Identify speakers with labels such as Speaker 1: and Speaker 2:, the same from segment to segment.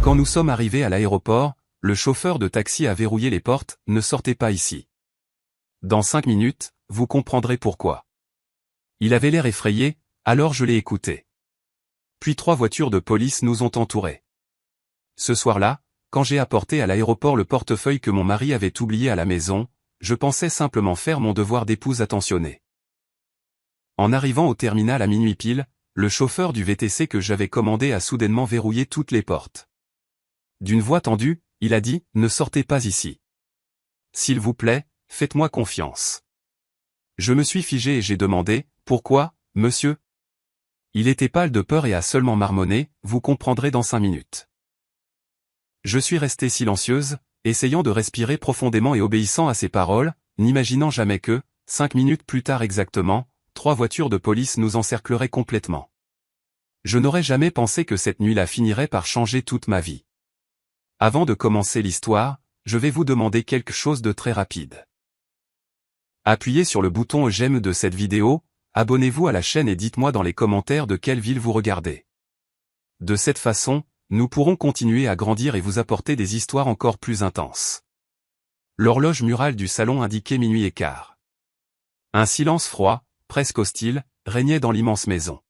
Speaker 1: Quand nous sommes arrivés à l'aéroport, le chauffeur de taxi a verrouillé les portes, ne sortez pas ici. Dans 5 minutes, vous comprendrez pourquoi. Il avait l'air effrayé, alors je l'ai écouté. Puis 3 voitures de police nous ont entourés. Ce soir-là, quand j'ai apporté à l'aéroport le portefeuille que mon mari avait oublié à la maison, je pensais simplement faire mon devoir d'épouse attentionnée. En arrivant au terminal à minuit pile, le chauffeur du VTC que j'avais commandé a soudainement verrouillé toutes les portes. D'une voix tendue, il a dit « Ne sortez pas ici. S'il vous plaît, faites-moi confiance. » Je me suis figé et j'ai demandé « Pourquoi, monsieur ?» Il était pâle de peur et a seulement marmonné « Vous comprendrez dans 5 minutes. » Je suis restée silencieuse, essayant de respirer profondément et obéissant à ses paroles, n'imaginant jamais que, 5 minutes plus tard exactement, 3 voitures de police nous encercleraient complètement. Je n'aurais jamais pensé que cette nuit-là finirait par changer toute ma vie. Avant de commencer l'histoire, je vais vous demander quelque chose de très rapide. Appuyez sur le bouton j'aime de cette vidéo, abonnez-vous à la chaîne et dites-moi dans les commentaires de quelle ville vous regardez. De cette façon, nous pourrons continuer à grandir et vous apporter des histoires encore plus intenses. L'horloge murale du salon indiquait minuit et quart. Un silence froid, presque hostile, régnait dans l'immense maison.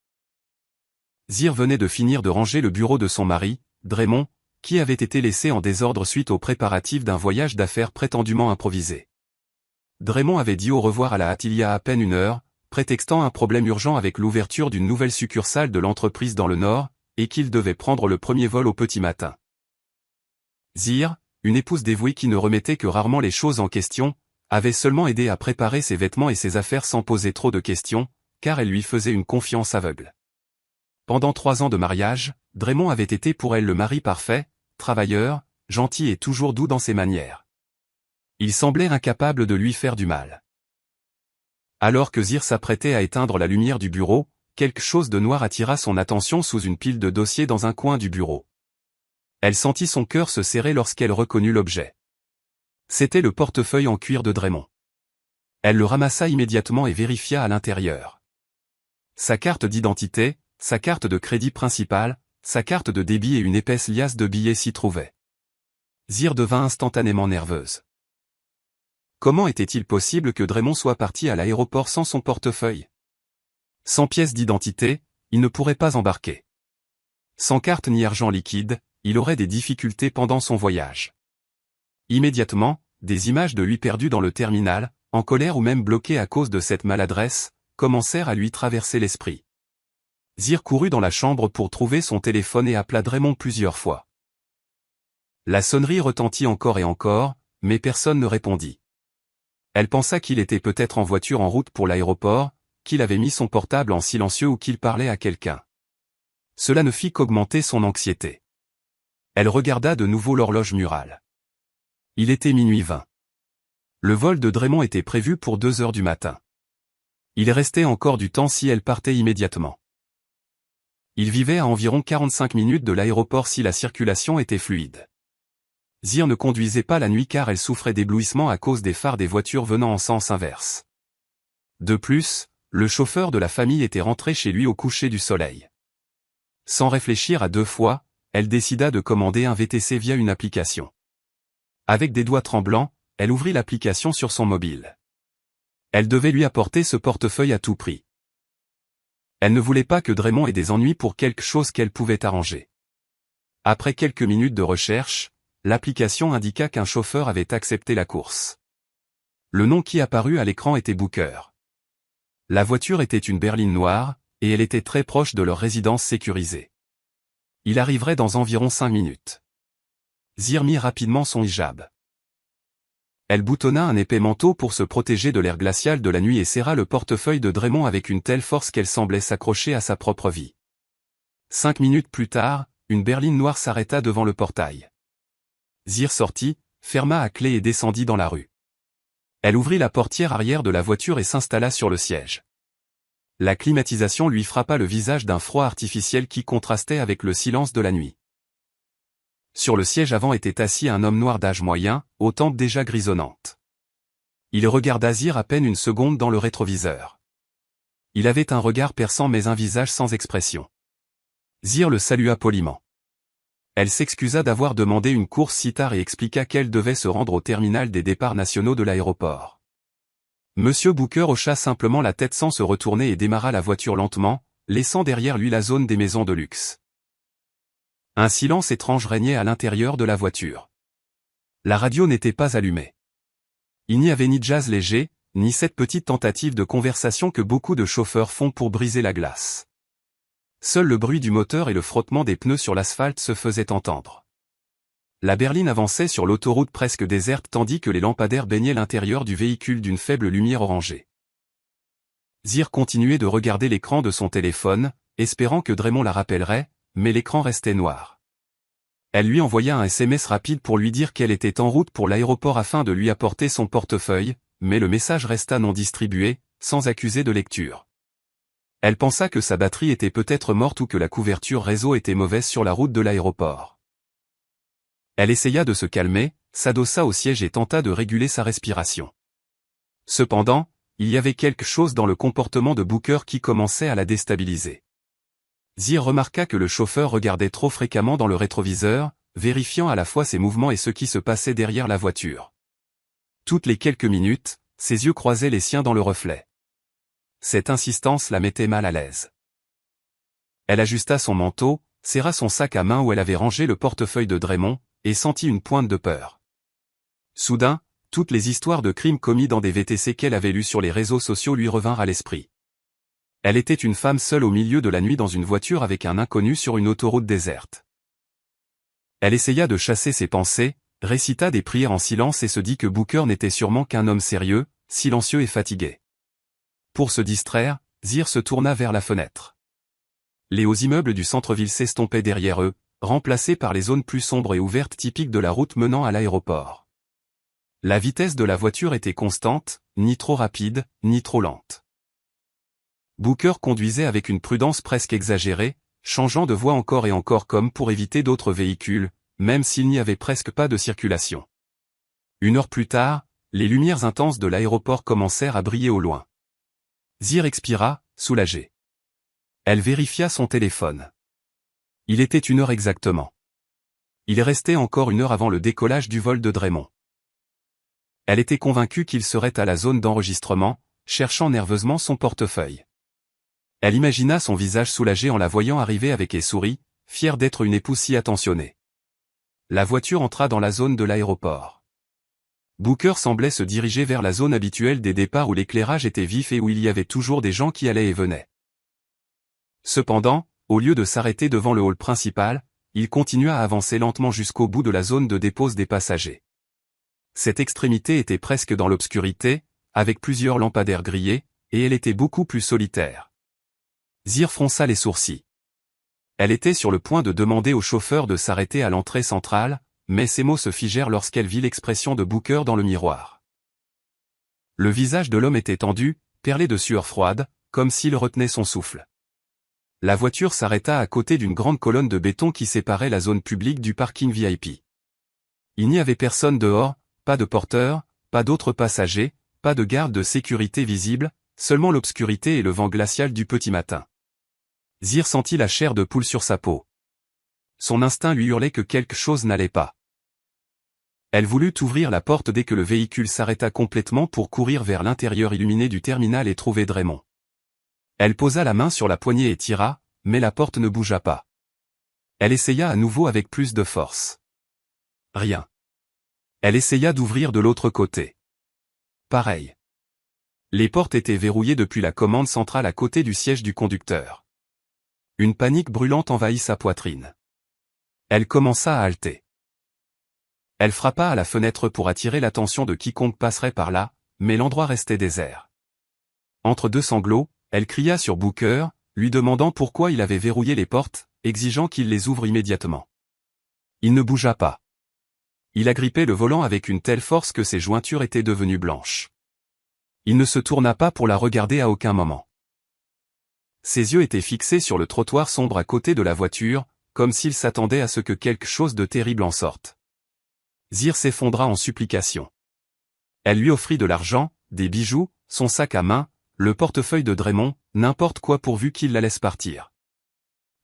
Speaker 1: Zir venait de finir de ranger le bureau de son mari, Draymond, qui avait été laissé en désordre suite aux préparatifs d'un voyage d'affaires prétendument improvisé. Draymond avait dit au revoir à la hâte il y a à peine 1 heure, prétextant un problème urgent avec l'ouverture d'une nouvelle succursale de l'entreprise dans le Nord, et qu'il devait prendre le premier vol au petit matin. Zir, une épouse dévouée qui ne remettait que rarement les choses en question, avait seulement aidé à préparer ses vêtements et ses affaires sans poser trop de questions, car elle lui faisait une confiance aveugle. Pendant 3 ans de mariage, Draymond avait été pour elle le mari parfait, travailleur, gentil et toujours doux dans ses manières. Il semblait incapable de lui faire du mal. Alors que Zir s'apprêtait à éteindre la lumière du bureau, quelque chose de noir attira son attention sous une pile de dossiers dans un coin du bureau. Elle sentit son cœur se serrer lorsqu'elle reconnut l'objet. C'était le portefeuille en cuir de Draymond. Elle le ramassa immédiatement et vérifia à l'intérieur. Sa carte d'identité, sa carte de crédit principale, sa carte de débit et une épaisse liasse de billets s'y trouvaient. Zir devint instantanément nerveuse. Comment était-il possible que Draymond soit parti à l'aéroport sans son portefeuille? Sans pièce d'identité, il ne pourrait pas embarquer. Sans carte ni argent liquide, il aurait des difficultés pendant son voyage. Immédiatement, des images de lui perdu dans le terminal, en colère ou même bloqué à cause de cette maladresse, commencèrent à lui traverser l'esprit. Zir courut dans la chambre pour trouver son téléphone et appela Draymond plusieurs fois. La sonnerie retentit encore et encore, mais personne ne répondit. Elle pensa qu'il était peut-être en voiture en route pour l'aéroport, qu'il avait mis son portable en silencieux ou qu'il parlait à quelqu'un. Cela ne fit qu'augmenter son anxiété. Elle regarda de nouveau l'horloge murale. Il était minuit 20. Le vol de Draymond était prévu pour 2 heures du matin. Il restait encore du temps si elle partait immédiatement. Il vivait à environ 45 minutes de l'aéroport si la circulation était fluide. Zir ne conduisait pas la nuit car elle souffrait d'éblouissement à cause des phares des voitures venant en sens inverse. De plus, le chauffeur de la famille était rentré chez lui au coucher du soleil. Sans réfléchir à 2 fois, elle décida de commander un VTC via une application. Avec des doigts tremblants, elle ouvrit l'application sur son mobile. Elle devait lui apporter ce portefeuille à tout prix. Elle ne voulait pas que Draymond ait des ennuis pour quelque chose qu'elle pouvait arranger. Après quelques minutes de recherche, l'application indiqua qu'un chauffeur avait accepté la course. Le nom qui apparut à l'écran était Booker. La voiture était une berline noire, et elle était très proche de leur résidence sécurisée. Il arriverait dans environ 5 minutes. Zir mit rapidement son hijab. Elle boutonna un épais manteau pour se protéger de l'air glacial de la nuit et serra le portefeuille de Draymond avec une telle force qu'elle semblait s'accrocher à sa propre vie. 5 minutes plus tard, une berline noire s'arrêta devant le portail. Zir sortit, ferma à clé et descendit dans la rue. Elle ouvrit la portière arrière de la voiture et s'installa sur le siège. La climatisation lui frappa le visage d'un froid artificiel qui contrastait avec le silence de la nuit. Sur le siège avant était assis un homme noir d'âge moyen, aux tempes déjà grisonnantes. Il regarda Zir à peine une seconde dans le rétroviseur. Il avait un regard perçant mais un visage sans expression. Zir le salua poliment. Elle s'excusa d'avoir demandé une course si tard et expliqua qu'elle devait se rendre au terminal des départs nationaux de l'aéroport. Monsieur Booker hocha simplement la tête sans se retourner et démarra la voiture lentement, laissant derrière lui la zone des maisons de luxe. Un silence étrange régnait à l'intérieur de la voiture. La radio n'était pas allumée. Il n'y avait ni jazz léger, ni cette petite tentative de conversation que beaucoup de chauffeurs font pour briser la glace. Seul le bruit du moteur et le frottement des pneus sur l'asphalte se faisaient entendre. La berline avançait sur l'autoroute presque déserte tandis que les lampadaires baignaient l'intérieur du véhicule d'une faible lumière orangée. Zir continuait de regarder l'écran de son téléphone, espérant que Draymond la rappellerait, mais l'écran restait noir. Elle lui envoya un SMS rapide pour lui dire qu'elle était en route pour l'aéroport afin de lui apporter son portefeuille, mais le message resta non distribué, sans accuser de lecture. Elle pensa que sa batterie était peut-être morte ou que la couverture réseau était mauvaise sur la route de l'aéroport. Elle essaya de se calmer, s'adossa au siège et tenta de réguler sa respiration. Cependant, il y avait quelque chose dans le comportement de Booker qui commençait à la déstabiliser. Zir remarqua que le chauffeur regardait trop fréquemment dans le rétroviseur, vérifiant à la fois ses mouvements et ce qui se passait derrière la voiture. Toutes les quelques minutes, ses yeux croisaient les siens dans le reflet. Cette insistance la mettait mal à l'aise. Elle ajusta son manteau, serra son sac à main où elle avait rangé le portefeuille de Draymond, et sentit une pointe de peur. Soudain, toutes les histoires de crimes commis dans des VTC qu'elle avait lues sur les réseaux sociaux lui revinrent à l'esprit. Elle était une femme seule au milieu de la nuit dans une voiture avec un inconnu sur une autoroute déserte. Elle essaya de chasser ses pensées, récita des prières en silence et se dit que Booker n'était sûrement qu'un homme sérieux, silencieux et fatigué. Pour se distraire, Zir se tourna vers la fenêtre. Les hauts immeubles du centre-ville s'estompaient derrière eux, remplacés par les zones plus sombres et ouvertes typiques de la route menant à l'aéroport. La vitesse de la voiture était constante, ni trop rapide, ni trop lente. Booker conduisait avec une prudence presque exagérée, changeant de voie encore et encore comme pour éviter d'autres véhicules, même s'il n'y avait presque pas de circulation. Une heure plus tard, les lumières intenses de l'aéroport commencèrent à briller au loin. Zir expira, soulagée. Elle vérifia son téléphone. Il était 1 heure exactement. Il restait encore 1 heure avant le décollage du vol de Draymond. Elle était convaincue qu'il serait à la zone d'enregistrement, cherchant nerveusement son portefeuille. Elle imagina son visage soulagé en la voyant arriver avec et sourit, fière d'être une épouse si attentionnée. La voiture entra dans la zone de l'aéroport. Booker semblait se diriger vers la zone habituelle des départs où l'éclairage était vif et où il y avait toujours des gens qui allaient et venaient. Cependant, au lieu de s'arrêter devant le hall principal, il continua à avancer lentement jusqu'au bout de la zone de dépose des passagers. Cette extrémité était presque dans l'obscurité, avec plusieurs lampadaires grillés, et elle était beaucoup plus solitaire. Zir fronça les sourcils. Elle était sur le point de demander au chauffeur de s'arrêter à l'entrée centrale, mais ses mots se figèrent lorsqu'elle vit l'expression de Booker dans le miroir. Le visage de l'homme était tendu, perlé de sueur froide, comme s'il retenait son souffle. La voiture s'arrêta à côté d'une grande colonne de béton qui séparait la zone publique du parking VIP. Il n'y avait personne dehors, pas de porteur, pas d'autres passagers, pas de garde de sécurité visible, seulement l'obscurité et le vent glacial du petit matin. Zir sentit la chair de poule sur sa peau. Son instinct lui hurlait que quelque chose n'allait pas. Elle voulut ouvrir la porte dès que le véhicule s'arrêta complètement pour courir vers l'intérieur illuminé du terminal et trouver Draymond. Elle posa la main sur la poignée et tira, mais la porte ne bougea pas. Elle essaya à nouveau avec plus de force. Rien. Elle essaya d'ouvrir de l'autre côté. Pareil. Les portes étaient verrouillées depuis la commande centrale à côté du siège du conducteur. Une panique brûlante envahit sa poitrine. Elle commença à halter. Elle frappa à la fenêtre pour attirer l'attention de quiconque passerait par là, mais l'endroit restait désert. Entre deux sanglots, elle cria sur Booker, lui demandant pourquoi il avait verrouillé les portes, exigeant qu'il les ouvre immédiatement. Il ne bougea pas. Il agrippait le volant avec une telle force que ses jointures étaient devenues blanches. Il ne se tourna pas pour la regarder à aucun moment. Ses yeux étaient fixés sur le trottoir sombre à côté de la voiture, comme s'il s'attendait à ce que quelque chose de terrible en sorte. Zir s'effondra en supplication. Elle lui offrit de l'argent, des bijoux, son sac à main, le portefeuille de Draymond, n'importe quoi pourvu qu'il la laisse partir.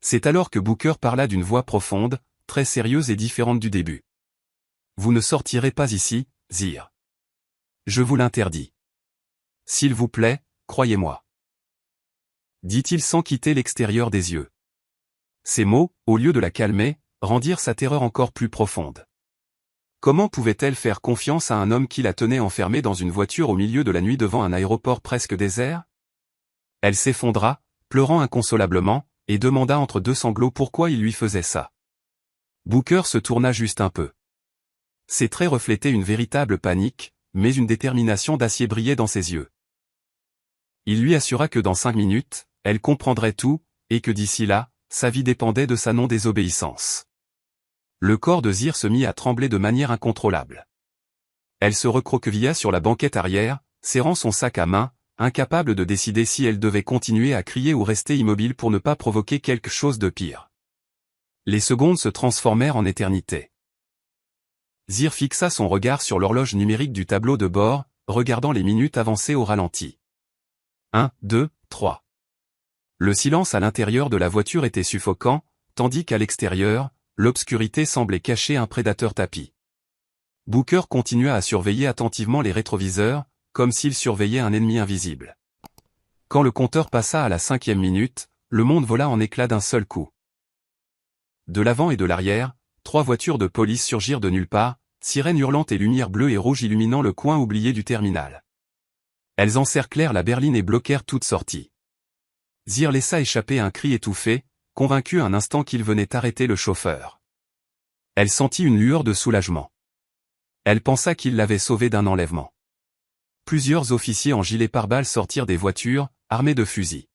Speaker 1: C'est alors que Booker parla d'une voix profonde, très sérieuse et différente du début. Vous ne sortirez pas ici, Zir. Je vous l'interdis. S'il vous plaît, croyez-moi. Dit-il sans quitter l'extérieur des yeux. Ces mots, au lieu de la calmer, rendirent sa terreur encore plus profonde. Comment pouvait-elle faire confiance à un homme qui la tenait enfermée dans une voiture au milieu de la nuit devant un aéroport presque désert? Elle s'effondra, pleurant inconsolablement, et demanda entre deux sanglots pourquoi il lui faisait ça. Booker se tourna juste un peu. Ses traits reflétaient une véritable panique, mais une détermination d'acier brillait dans ses yeux. Il lui assura que dans 5 minutes, elle comprendrait tout, et que d'ici là, sa vie dépendait de sa non-désobéissance. Le corps de Zir se mit à trembler de manière incontrôlable. Elle se recroquevilla sur la banquette arrière, serrant son sac à main, incapable de décider si elle devait continuer à crier ou rester immobile pour ne pas provoquer quelque chose de pire. Les secondes se transformèrent en éternité. Zir fixa son regard sur l'horloge numérique du tableau de bord, regardant les minutes avancer au ralenti. 1, 2, 3. Le silence à l'intérieur de la voiture était suffocant, tandis qu'à l'extérieur, l'obscurité semblait cacher un prédateur tapi. Booker continua à surveiller attentivement les rétroviseurs, comme s'il surveillait un ennemi invisible. Quand le compteur passa à la 5e minute, le monde vola en éclats d'un seul coup. De l'avant et de l'arrière, 3 voitures de police surgirent de nulle part, sirènes hurlantes et lumières bleues et rouges illuminant le coin oublié du terminal. Elles encerclèrent la berline et bloquèrent toute sortie. Zir laissa échapper un cri étouffé, convaincu un instant qu'il venait arrêter le chauffeur. Elle sentit une lueur de soulagement. Elle pensa qu'il l'avait sauvée d'un enlèvement. Plusieurs officiers en gilet pare-balles sortirent des voitures, armés de fusils.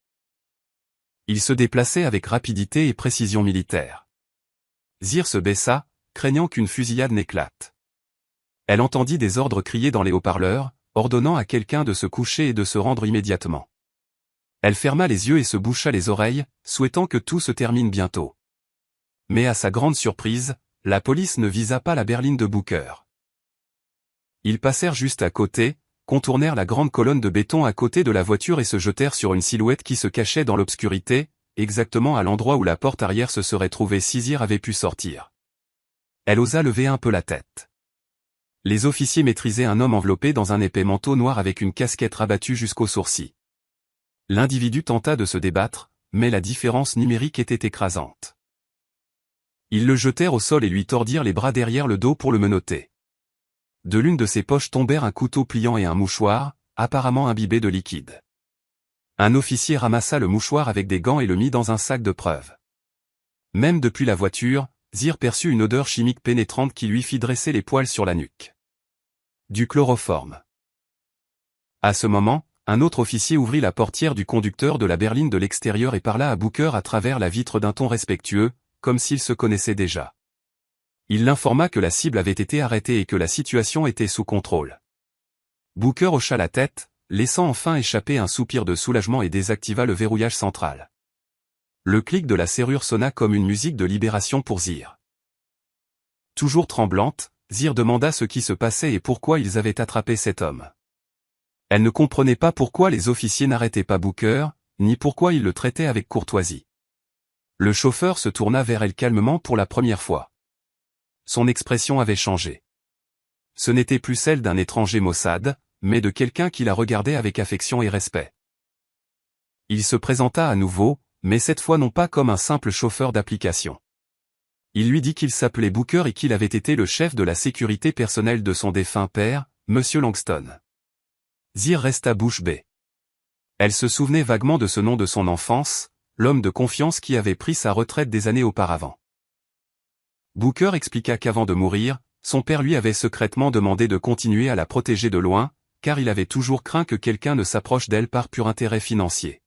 Speaker 1: Ils se déplaçaient avec rapidité et précision militaire. Zir se baissa, craignant qu'une fusillade n'éclate. Elle entendit des ordres criés dans les haut-parleurs, ordonnant à quelqu'un de se coucher et de se rendre immédiatement. Elle ferma les yeux et se boucha les oreilles, souhaitant que tout se termine bientôt. Mais à sa grande surprise, la police ne visa pas la berline de Booker. Ils passèrent juste à côté, contournèrent la grande colonne de béton à côté de la voiture et se jetèrent sur une silhouette qui se cachait dans l'obscurité, exactement à l'endroit où la porte arrière se serait trouvée si Zir avait pu sortir. Elle osa lever un peu la tête. Les officiers maîtrisaient un homme enveloppé dans un épais manteau noir avec une casquette rabattue jusqu'aux sourcils. L'individu tenta de se débattre, mais la différence numérique était écrasante. Ils le jetèrent au sol et lui tordirent les bras derrière le dos pour le menotter. De l'une de ses poches tombèrent un couteau pliant et un mouchoir, apparemment imbibé de liquide. Un officier ramassa le mouchoir avec des gants et le mit dans un sac de preuve. Même depuis la voiture, Zir perçut une odeur chimique pénétrante qui lui fit dresser les poils sur la nuque. Du chloroforme. À ce moment, un autre officier ouvrit la portière du conducteur de la berline de l'extérieur et parla à Booker à travers la vitre d'un ton respectueux, comme s'ils se connaissaient déjà. Il l'informa que la cible avait été arrêtée et que la situation était sous contrôle. Booker hocha la tête, laissant enfin échapper un soupir de soulagement et désactiva le verrouillage central. Le clic de la serrure sonna comme une musique de libération pour Zir. Toujours tremblante, Zir demanda ce qui se passait et pourquoi ils avaient attrapé cet homme. Elle ne comprenait pas pourquoi les officiers n'arrêtaient pas Booker, ni pourquoi ils le traitaient avec courtoisie. Le chauffeur se tourna vers elle calmement pour la première fois. Son expression avait changé. Ce n'était plus celle d'un étranger Mossad, mais de quelqu'un qui la regardait avec affection et respect. Il se présenta à nouveau, mais cette fois non pas comme un simple chauffeur d'application. Il lui dit qu'il s'appelait Booker et qu'il avait été le chef de la sécurité personnelle de son défunt père, Monsieur Langston. Zir resta bouche bée. Elle se souvenait vaguement de ce nom de son enfance, l'homme de confiance qui avait pris sa retraite des années auparavant. Booker expliqua qu'avant de mourir, son père lui avait secrètement demandé de continuer à la protéger de loin, car il avait toujours craint que quelqu'un ne s'approche d'elle par pur intérêt financier.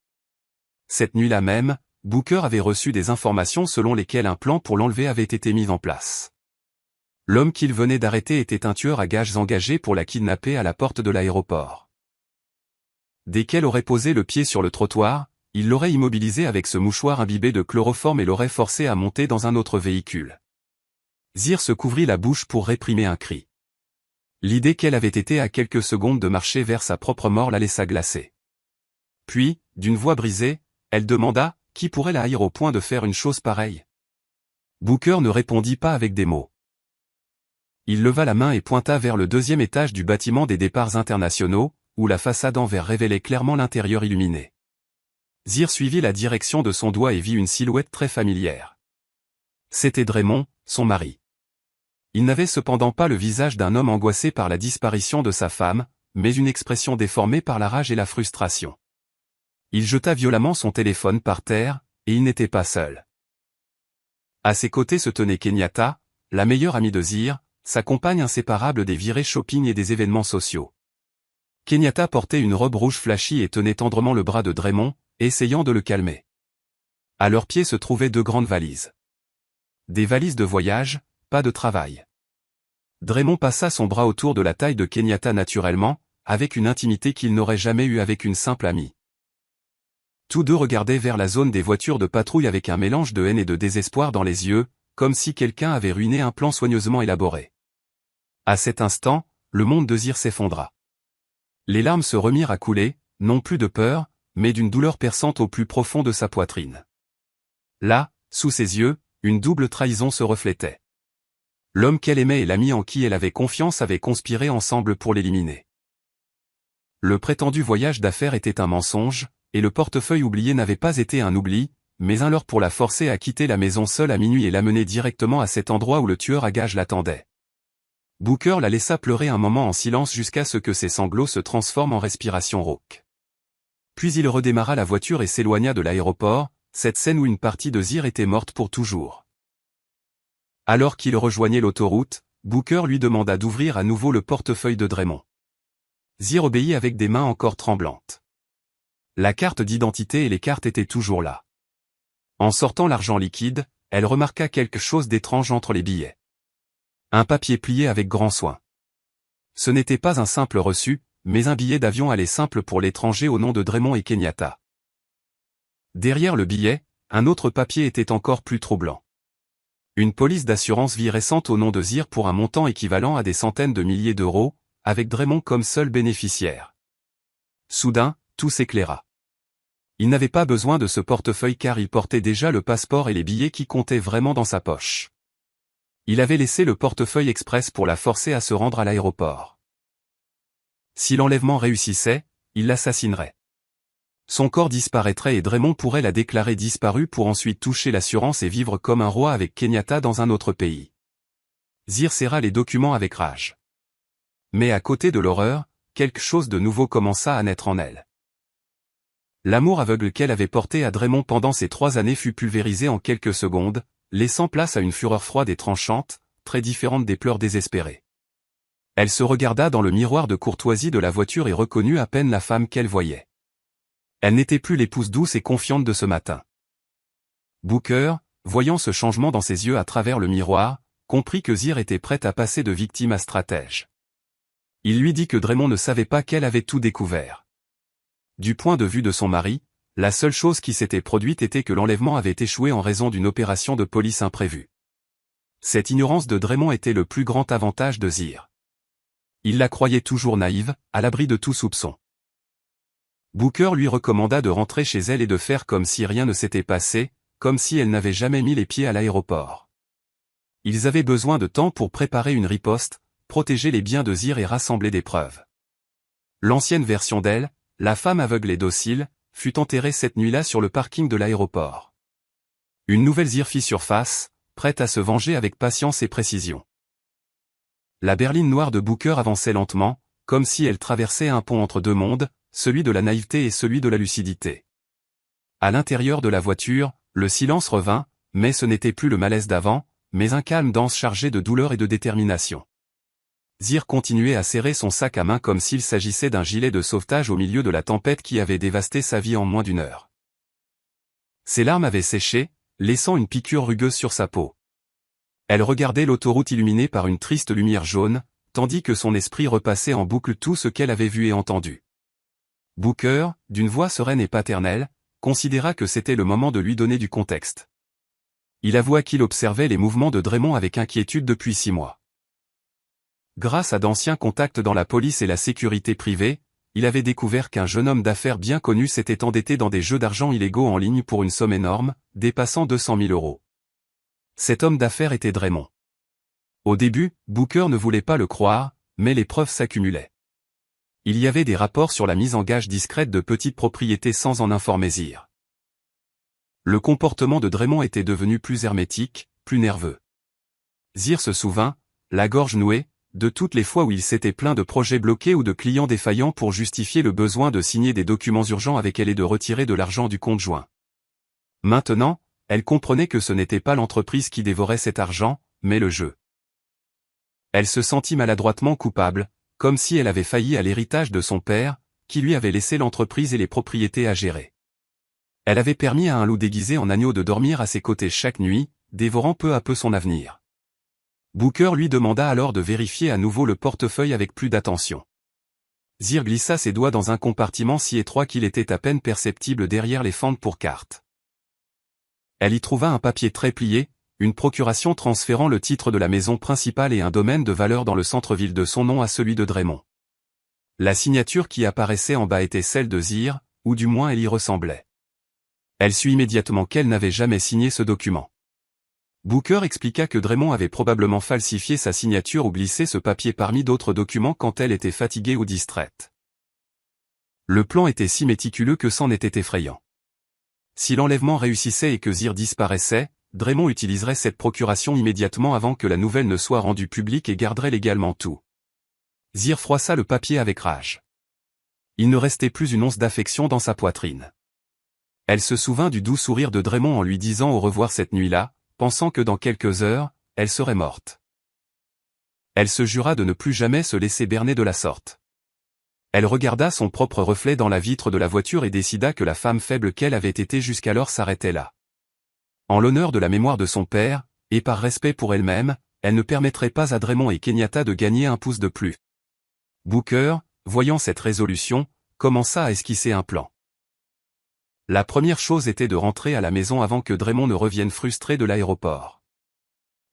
Speaker 1: Cette nuit-là même, Booker avait reçu des informations selon lesquelles un plan pour l'enlever avait été mis en place. L'homme qu'il venait d'arrêter était un tueur à gages engagé pour la kidnapper à la porte de l'aéroport. Dès qu'elle aurait posé le pied sur le trottoir, il l'aurait immobilisée avec ce mouchoir imbibé de chloroforme et l'aurait forcée à monter dans un autre véhicule. Zir se couvrit la bouche pour réprimer un cri. L'idée qu'elle avait été à quelques secondes de marcher vers sa propre mort la laissa glacer. Puis, d'une voix brisée, elle demanda, qui pourrait la haïr au point de faire une chose pareille? Booker ne répondit pas avec des mots. Il leva la main et pointa vers le deuxième étage du bâtiment des départs internationaux, où la façade en verre révélait clairement l'intérieur illuminé. Zir suivit la direction de son doigt et vit une silhouette très familière. C'était Draymond, son mari. Il n'avait cependant pas le visage d'un homme angoissé par la disparition de sa femme, mais une expression déformée par la rage et la frustration. Il jeta violemment son téléphone par terre, et il n'était pas seul. À ses côtés se tenait Kenyatta, la meilleure amie de Zir, sa compagne inséparable des virées shopping et des événements sociaux. Kenyatta portait une robe rouge flashy et tenait tendrement le bras de Draymond, essayant de le calmer. À leurs pieds se trouvaient deux grandes valises. Des valises de voyage, pas de travail. Draymond passa son bras autour de la taille de Kenyatta naturellement, avec une intimité qu'il n'aurait jamais eue avec une simple amie. Tous deux regardaient vers la zone des voitures de patrouille avec un mélange de haine et de désespoir dans les yeux, comme si quelqu'un avait ruiné un plan soigneusement élaboré. À cet instant, le monde de Zir s'effondra. Les larmes se remirent à couler, non plus de peur, mais d'une douleur perçante au plus profond de sa poitrine. Là, sous ses yeux, une double trahison se reflétait. L'homme qu'elle aimait et l'ami en qui elle avait confiance avaient conspiré ensemble pour l'éliminer. Le prétendu voyage d'affaires était un mensonge, et le portefeuille oublié n'avait pas été un oubli, mais un leurre pour la forcer à quitter la maison seule à minuit et l'amener directement à cet endroit où le tueur à gages l'attendait. Booker la laissa pleurer un moment en silence jusqu'à ce que ses sanglots se transforment en respiration rauque. Puis il redémarra la voiture et s'éloigna de l'aéroport, cette scène où une partie de Zir était morte pour toujours. Alors qu'il rejoignait l'autoroute, Booker lui demanda d'ouvrir à nouveau le portefeuille de Draymond. Zir obéit avec des mains encore tremblantes. La carte d'identité et les cartes étaient toujours là. En sortant l'argent liquide, elle remarqua quelque chose d'étrange entre les billets. Un papier plié avec grand soin. Ce n'était pas un simple reçu, mais un billet d'avion aller simple pour l'étranger au nom de Draymond et Kenyatta. Derrière le billet, un autre papier était encore plus troublant. Une police d'assurance vie récente au nom de Zir pour un montant équivalent à des centaines de milliers d'euros, avec Draymond comme seul bénéficiaire. Soudain, tout s'éclaira. Il n'avait pas besoin de ce portefeuille car il portait déjà le passeport et les billets qui comptaient vraiment dans sa poche. Il avait laissé le portefeuille express pour la forcer à se rendre à l'aéroport. Si l'enlèvement réussissait, il l'assassinerait. Son corps disparaîtrait et Draymond pourrait la déclarer disparue pour ensuite toucher l'assurance et vivre comme un roi avec Kenyatta dans un autre pays. Zir serra les documents avec rage. Mais à côté de l'horreur, quelque chose de nouveau commença à naître en elle. L'amour aveugle qu'elle avait porté à Draymond pendant ces 3 années fut pulvérisé en quelques secondes, laissant place à une fureur froide et tranchante, très différente des pleurs désespérés. Elle se regarda dans le miroir de courtoisie de la voiture et reconnut à peine la femme qu'elle voyait. Elle n'était plus l'épouse douce et confiante de ce matin. Booker, voyant ce changement dans ses yeux à travers le miroir, comprit que Zir était prête à passer de victime à stratège. Il lui dit que Draymond ne savait pas qu'elle avait tout découvert. Du point de vue de son mari, la seule chose qui s'était produite était que l'enlèvement avait échoué en raison d'une opération de police imprévue. Cette ignorance de Draymond était le plus grand avantage de Zir. Il la croyait toujours naïve, à l'abri de tout soupçon. Booker lui recommanda de rentrer chez elle et de faire comme si rien ne s'était passé, comme si elle n'avait jamais mis les pieds à l'aéroport. Ils avaient besoin de temps pour préparer une riposte, protéger les biens de Zir et rassembler des preuves. L'ancienne version d'elle, la femme aveugle et docile, fut enterrée cette nuit-là sur le parking de l'aéroport. Une nouvelle Zir fit surface, prête à se venger avec patience et précision. La berline noire de Booker avançait lentement, comme si elle traversait un pont entre deux mondes, celui de la naïveté et celui de la lucidité. À l'intérieur de la voiture, le silence revint, mais ce n'était plus le malaise d'avant, mais un calme dense chargé de douleur et de détermination. Zir continuait à serrer son sac à main comme s'il s'agissait d'un gilet de sauvetage au milieu de la tempête qui avait dévasté sa vie en moins d'1 heure. Ses larmes avaient séché, laissant une piqûre rugueuse sur sa peau. Elle regardait l'autoroute illuminée par une triste lumière jaune, tandis que son esprit repassait en boucle tout ce qu'elle avait vu et entendu. Booker, d'une voix sereine et paternelle, considéra que c'était le moment de lui donner du contexte. Il avoua qu'il observait les mouvements de Draymond avec inquiétude depuis 6 mois. Grâce à d'anciens contacts dans la police et la sécurité privée, il avait découvert qu'un jeune homme d'affaires bien connu s'était endetté dans des jeux d'argent illégaux en ligne pour une somme énorme, dépassant 200 000 euros. Cet homme d'affaires était Draymond. Au début, Booker ne voulait pas le croire, mais les preuves s'accumulaient. Il y avait des rapports sur la mise en gage discrète de petites propriétés sans en informer Zir. Le comportement de Draymond était devenu plus hermétique, plus nerveux. Zir se souvint, la gorge nouée, de toutes les fois où il s'était plaint de projets bloqués ou de clients défaillants pour justifier le besoin de signer des documents urgents avec elle et de retirer de l'argent du compte joint. Maintenant, elle comprenait que ce n'était pas l'entreprise qui dévorait cet argent, mais le jeu. Elle se sentit maladroitement coupable, comme si elle avait failli à l'héritage de son père, qui lui avait laissé l'entreprise et les propriétés à gérer. Elle avait permis à un loup déguisé en agneau de dormir à ses côtés chaque nuit, dévorant peu à peu son avenir. Booker lui demanda alors de vérifier à nouveau le portefeuille avec plus d'attention. Zir glissa ses doigts dans un compartiment si étroit qu'il était à peine perceptible derrière les fentes pour cartes. Elle y trouva un papier très plié, une procuration transférant le titre de la maison principale et un domaine de valeur dans le centre-ville de son nom à celui de Draymond. La signature qui apparaissait en bas était celle de Zir, ou du moins elle y ressemblait. Elle sut immédiatement qu'elle n'avait jamais signé ce document. Booker expliqua que Draymond avait probablement falsifié sa signature ou glissé ce papier parmi d'autres documents quand elle était fatiguée ou distraite. Le plan était si méticuleux que c'en était effrayant. Si l'enlèvement réussissait et que Zir disparaissait, Draymond utiliserait cette procuration immédiatement avant que la nouvelle ne soit rendue publique et garderait légalement tout. Zir froissa le papier avec rage. Il ne restait plus une once d'affection dans sa poitrine. Elle se souvint du doux sourire de Draymond en lui disant au revoir cette nuit-là, pensant que dans quelques heures, elle serait morte. Elle se jura de ne plus jamais se laisser berner de la sorte. Elle regarda son propre reflet dans la vitre de la voiture et décida que la femme faible qu'elle avait été jusqu'alors s'arrêtait là. En l'honneur de la mémoire de son père, et par respect pour elle-même, elle ne permettrait pas à Draymond et Kenyatta de gagner un pouce de plus. Booker, voyant cette résolution, commença à esquisser un plan. La première chose était de rentrer à la maison avant que Draymond ne revienne frustré de l'aéroport.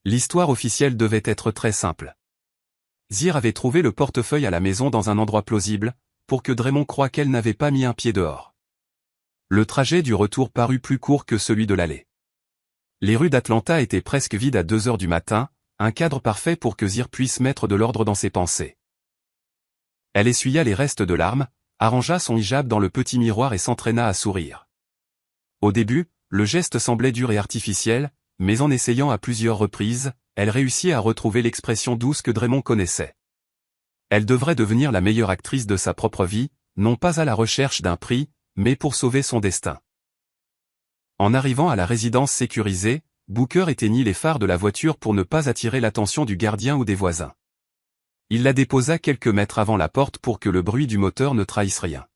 Speaker 1: L'histoire officielle devait être très simple. Zir avait trouvé le portefeuille à la maison dans un endroit plausible, pour que Draymond croie qu'elle n'avait pas mis un pied dehors. Le trajet du retour parut plus court que celui de l'aller. Les rues d'Atlanta étaient presque vides à 2 heures du matin, un cadre parfait pour que Zir puisse mettre de l'ordre dans ses pensées. Elle essuya les restes de larmes, arrangea son hijab dans le petit miroir et s'entraîna à sourire. Au début, le geste semblait dur et artificiel, mais en essayant à plusieurs reprises, elle réussit à retrouver l'expression douce que Draymond connaissait. Elle devrait devenir la meilleure actrice de sa propre vie, non pas à la recherche d'un prix, mais pour sauver son destin. En arrivant à la résidence sécurisée, Booker éteignit les phares de la voiture pour ne pas attirer l'attention du gardien ou des voisins. Il la déposa quelques mètres avant la porte pour que le bruit du moteur ne trahisse rien.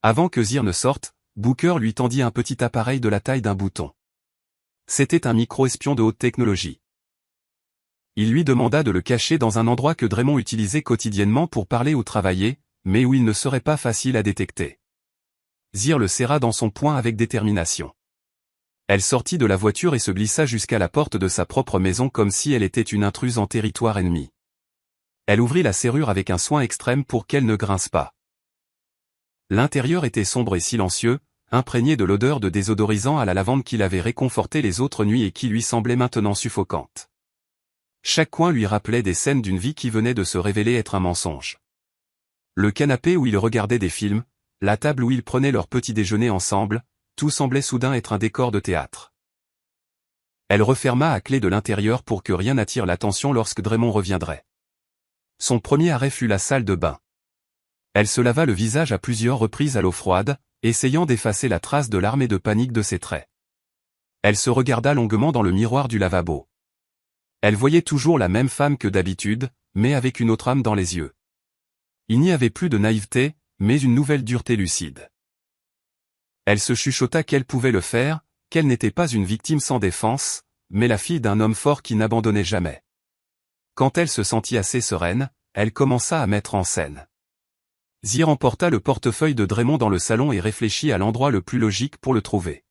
Speaker 1: Avant que Zir ne sorte, Booker lui tendit un petit appareil de la taille d'un bouton. C'était un micro-espion de haute technologie. Il lui demanda de le cacher dans un endroit que Draymond utilisait quotidiennement pour parler ou travailler, mais où il ne serait pas facile à détecter. Zir le serra dans son poing avec détermination. Elle sortit de la voiture et se glissa jusqu'à la porte de sa propre maison comme si elle était une intruse en territoire ennemi. Elle ouvrit la serrure avec un soin extrême pour qu'elle ne grince pas. L'intérieur était sombre et silencieux, imprégné de l'odeur de désodorisant à la lavande qui l'avait réconforté les autres nuits et qui lui semblait maintenant suffocante. Chaque coin lui rappelait des scènes d'une vie qui venait de se révéler être un mensonge. Le canapé où ils regardaient des films, la table où ils prenaient leur petit déjeuner ensemble, tout semblait soudain être un décor de théâtre. Elle referma à clé de l'intérieur pour que rien n'attire l'attention lorsque Draymond reviendrait. Son premier arrêt fut la salle de bain. Elle se lava le visage à plusieurs reprises à l'eau froide, essayant d'effacer la trace de larmes et de panique de ses traits. Elle se regarda longuement dans le miroir du lavabo. Elle voyait toujours la même femme que d'habitude, mais avec une autre âme dans les yeux. Il n'y avait plus de naïveté, mais une nouvelle dureté lucide. Elle se chuchota qu'elle pouvait le faire, qu'elle n'était pas une victime sans défense, mais la fille d'un homme fort qui n'abandonnait jamais. Quand elle se sentit assez sereine, elle commença à mettre en scène. Zir emporta le portefeuille de Draymond dans le salon et réfléchit à l'endroit le plus logique pour le trouver.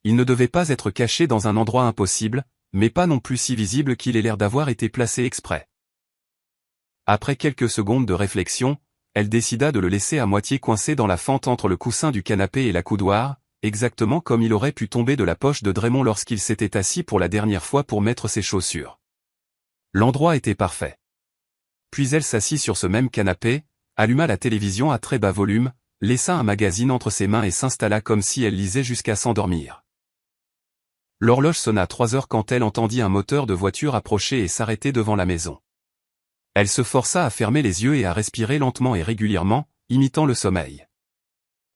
Speaker 1: Il ne devait pas être caché dans un endroit impossible, mais pas non plus si visible qu'il ait l'air d'avoir été placé exprès. Après quelques secondes de réflexion, elle décida de le laisser à moitié coincé dans la fente entre le coussin du canapé et la coudoir, exactement comme il aurait pu tomber de la poche de Draymond lorsqu'il s'était assis pour la dernière fois pour mettre ses chaussures. L'endroit était parfait. Puis elle s'assit sur ce même canapé, alluma la télévision à très bas volume, laissa un magazine entre ses mains et s'installa comme si elle lisait jusqu'à s'endormir. L'horloge sonna 3 heures quand elle entendit un moteur de voiture approcher et s'arrêter devant la maison. Elle se força à fermer les yeux et à respirer lentement et régulièrement, imitant le sommeil.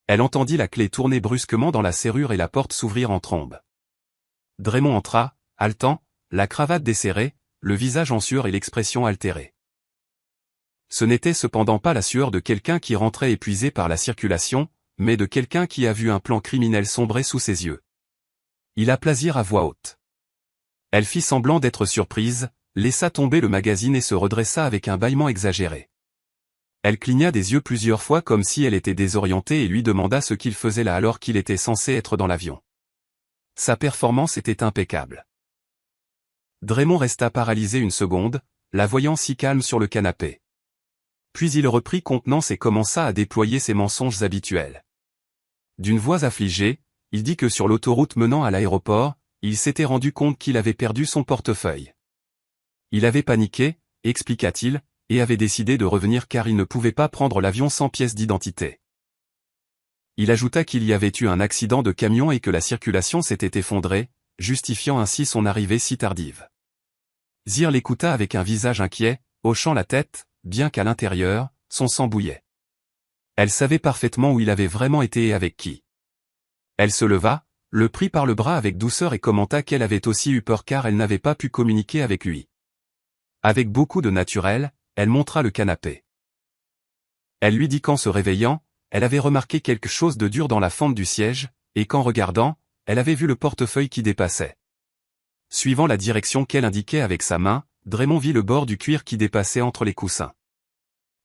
Speaker 1: Elle entendit la clé tourner brusquement dans la serrure et la porte s'ouvrir en trombe. Draymond entra, haletant, la cravate desserrée, le visage en sueur et l'expression altérée. Ce n'était cependant pas la sueur de quelqu'un qui rentrait épuisé par la circulation, mais de quelqu'un qui a vu un plan criminel sombrer sous ses yeux. Il appela Zir à voix haute. Elle fit semblant d'être surprise, laissa tomber le magazine et se redressa avec un bâillement exagéré. Elle cligna des yeux plusieurs fois comme si elle était désorientée et lui demanda ce qu'il faisait là alors qu'il était censé être dans l'avion. Sa performance était impeccable. Draymond resta paralysé une seconde, la voyant si calme sur le canapé. Puis il reprit contenance et commença à déployer ses mensonges habituels. D'une voix affligée, il dit que sur l'autoroute menant à l'aéroport, il s'était rendu compte qu'il avait perdu son portefeuille. Il avait paniqué, expliqua-t-il, et avait décidé de revenir car il ne pouvait pas prendre l'avion sans pièce d'identité. Il ajouta qu'il y avait eu un accident de camion et que la circulation s'était effondrée, justifiant ainsi son arrivée si tardive. Zir l'écouta avec un visage inquiet, hochant la tête, bien qu'à l'intérieur, son sang bouillait. Elle savait parfaitement où il avait vraiment été et avec qui. Elle se leva, le prit par le bras avec douceur et commenta qu'elle avait aussi eu peur car elle n'avait pas pu communiquer avec lui. Avec beaucoup de naturel, elle montra le canapé. Elle lui dit qu'en se réveillant, elle avait remarqué quelque chose de dur dans la fente du siège, et qu'en regardant, elle avait vu le portefeuille qui dépassait. Suivant la direction qu'elle indiquait avec sa main, Draymond vit le bord du cuir qui dépassait entre les coussins.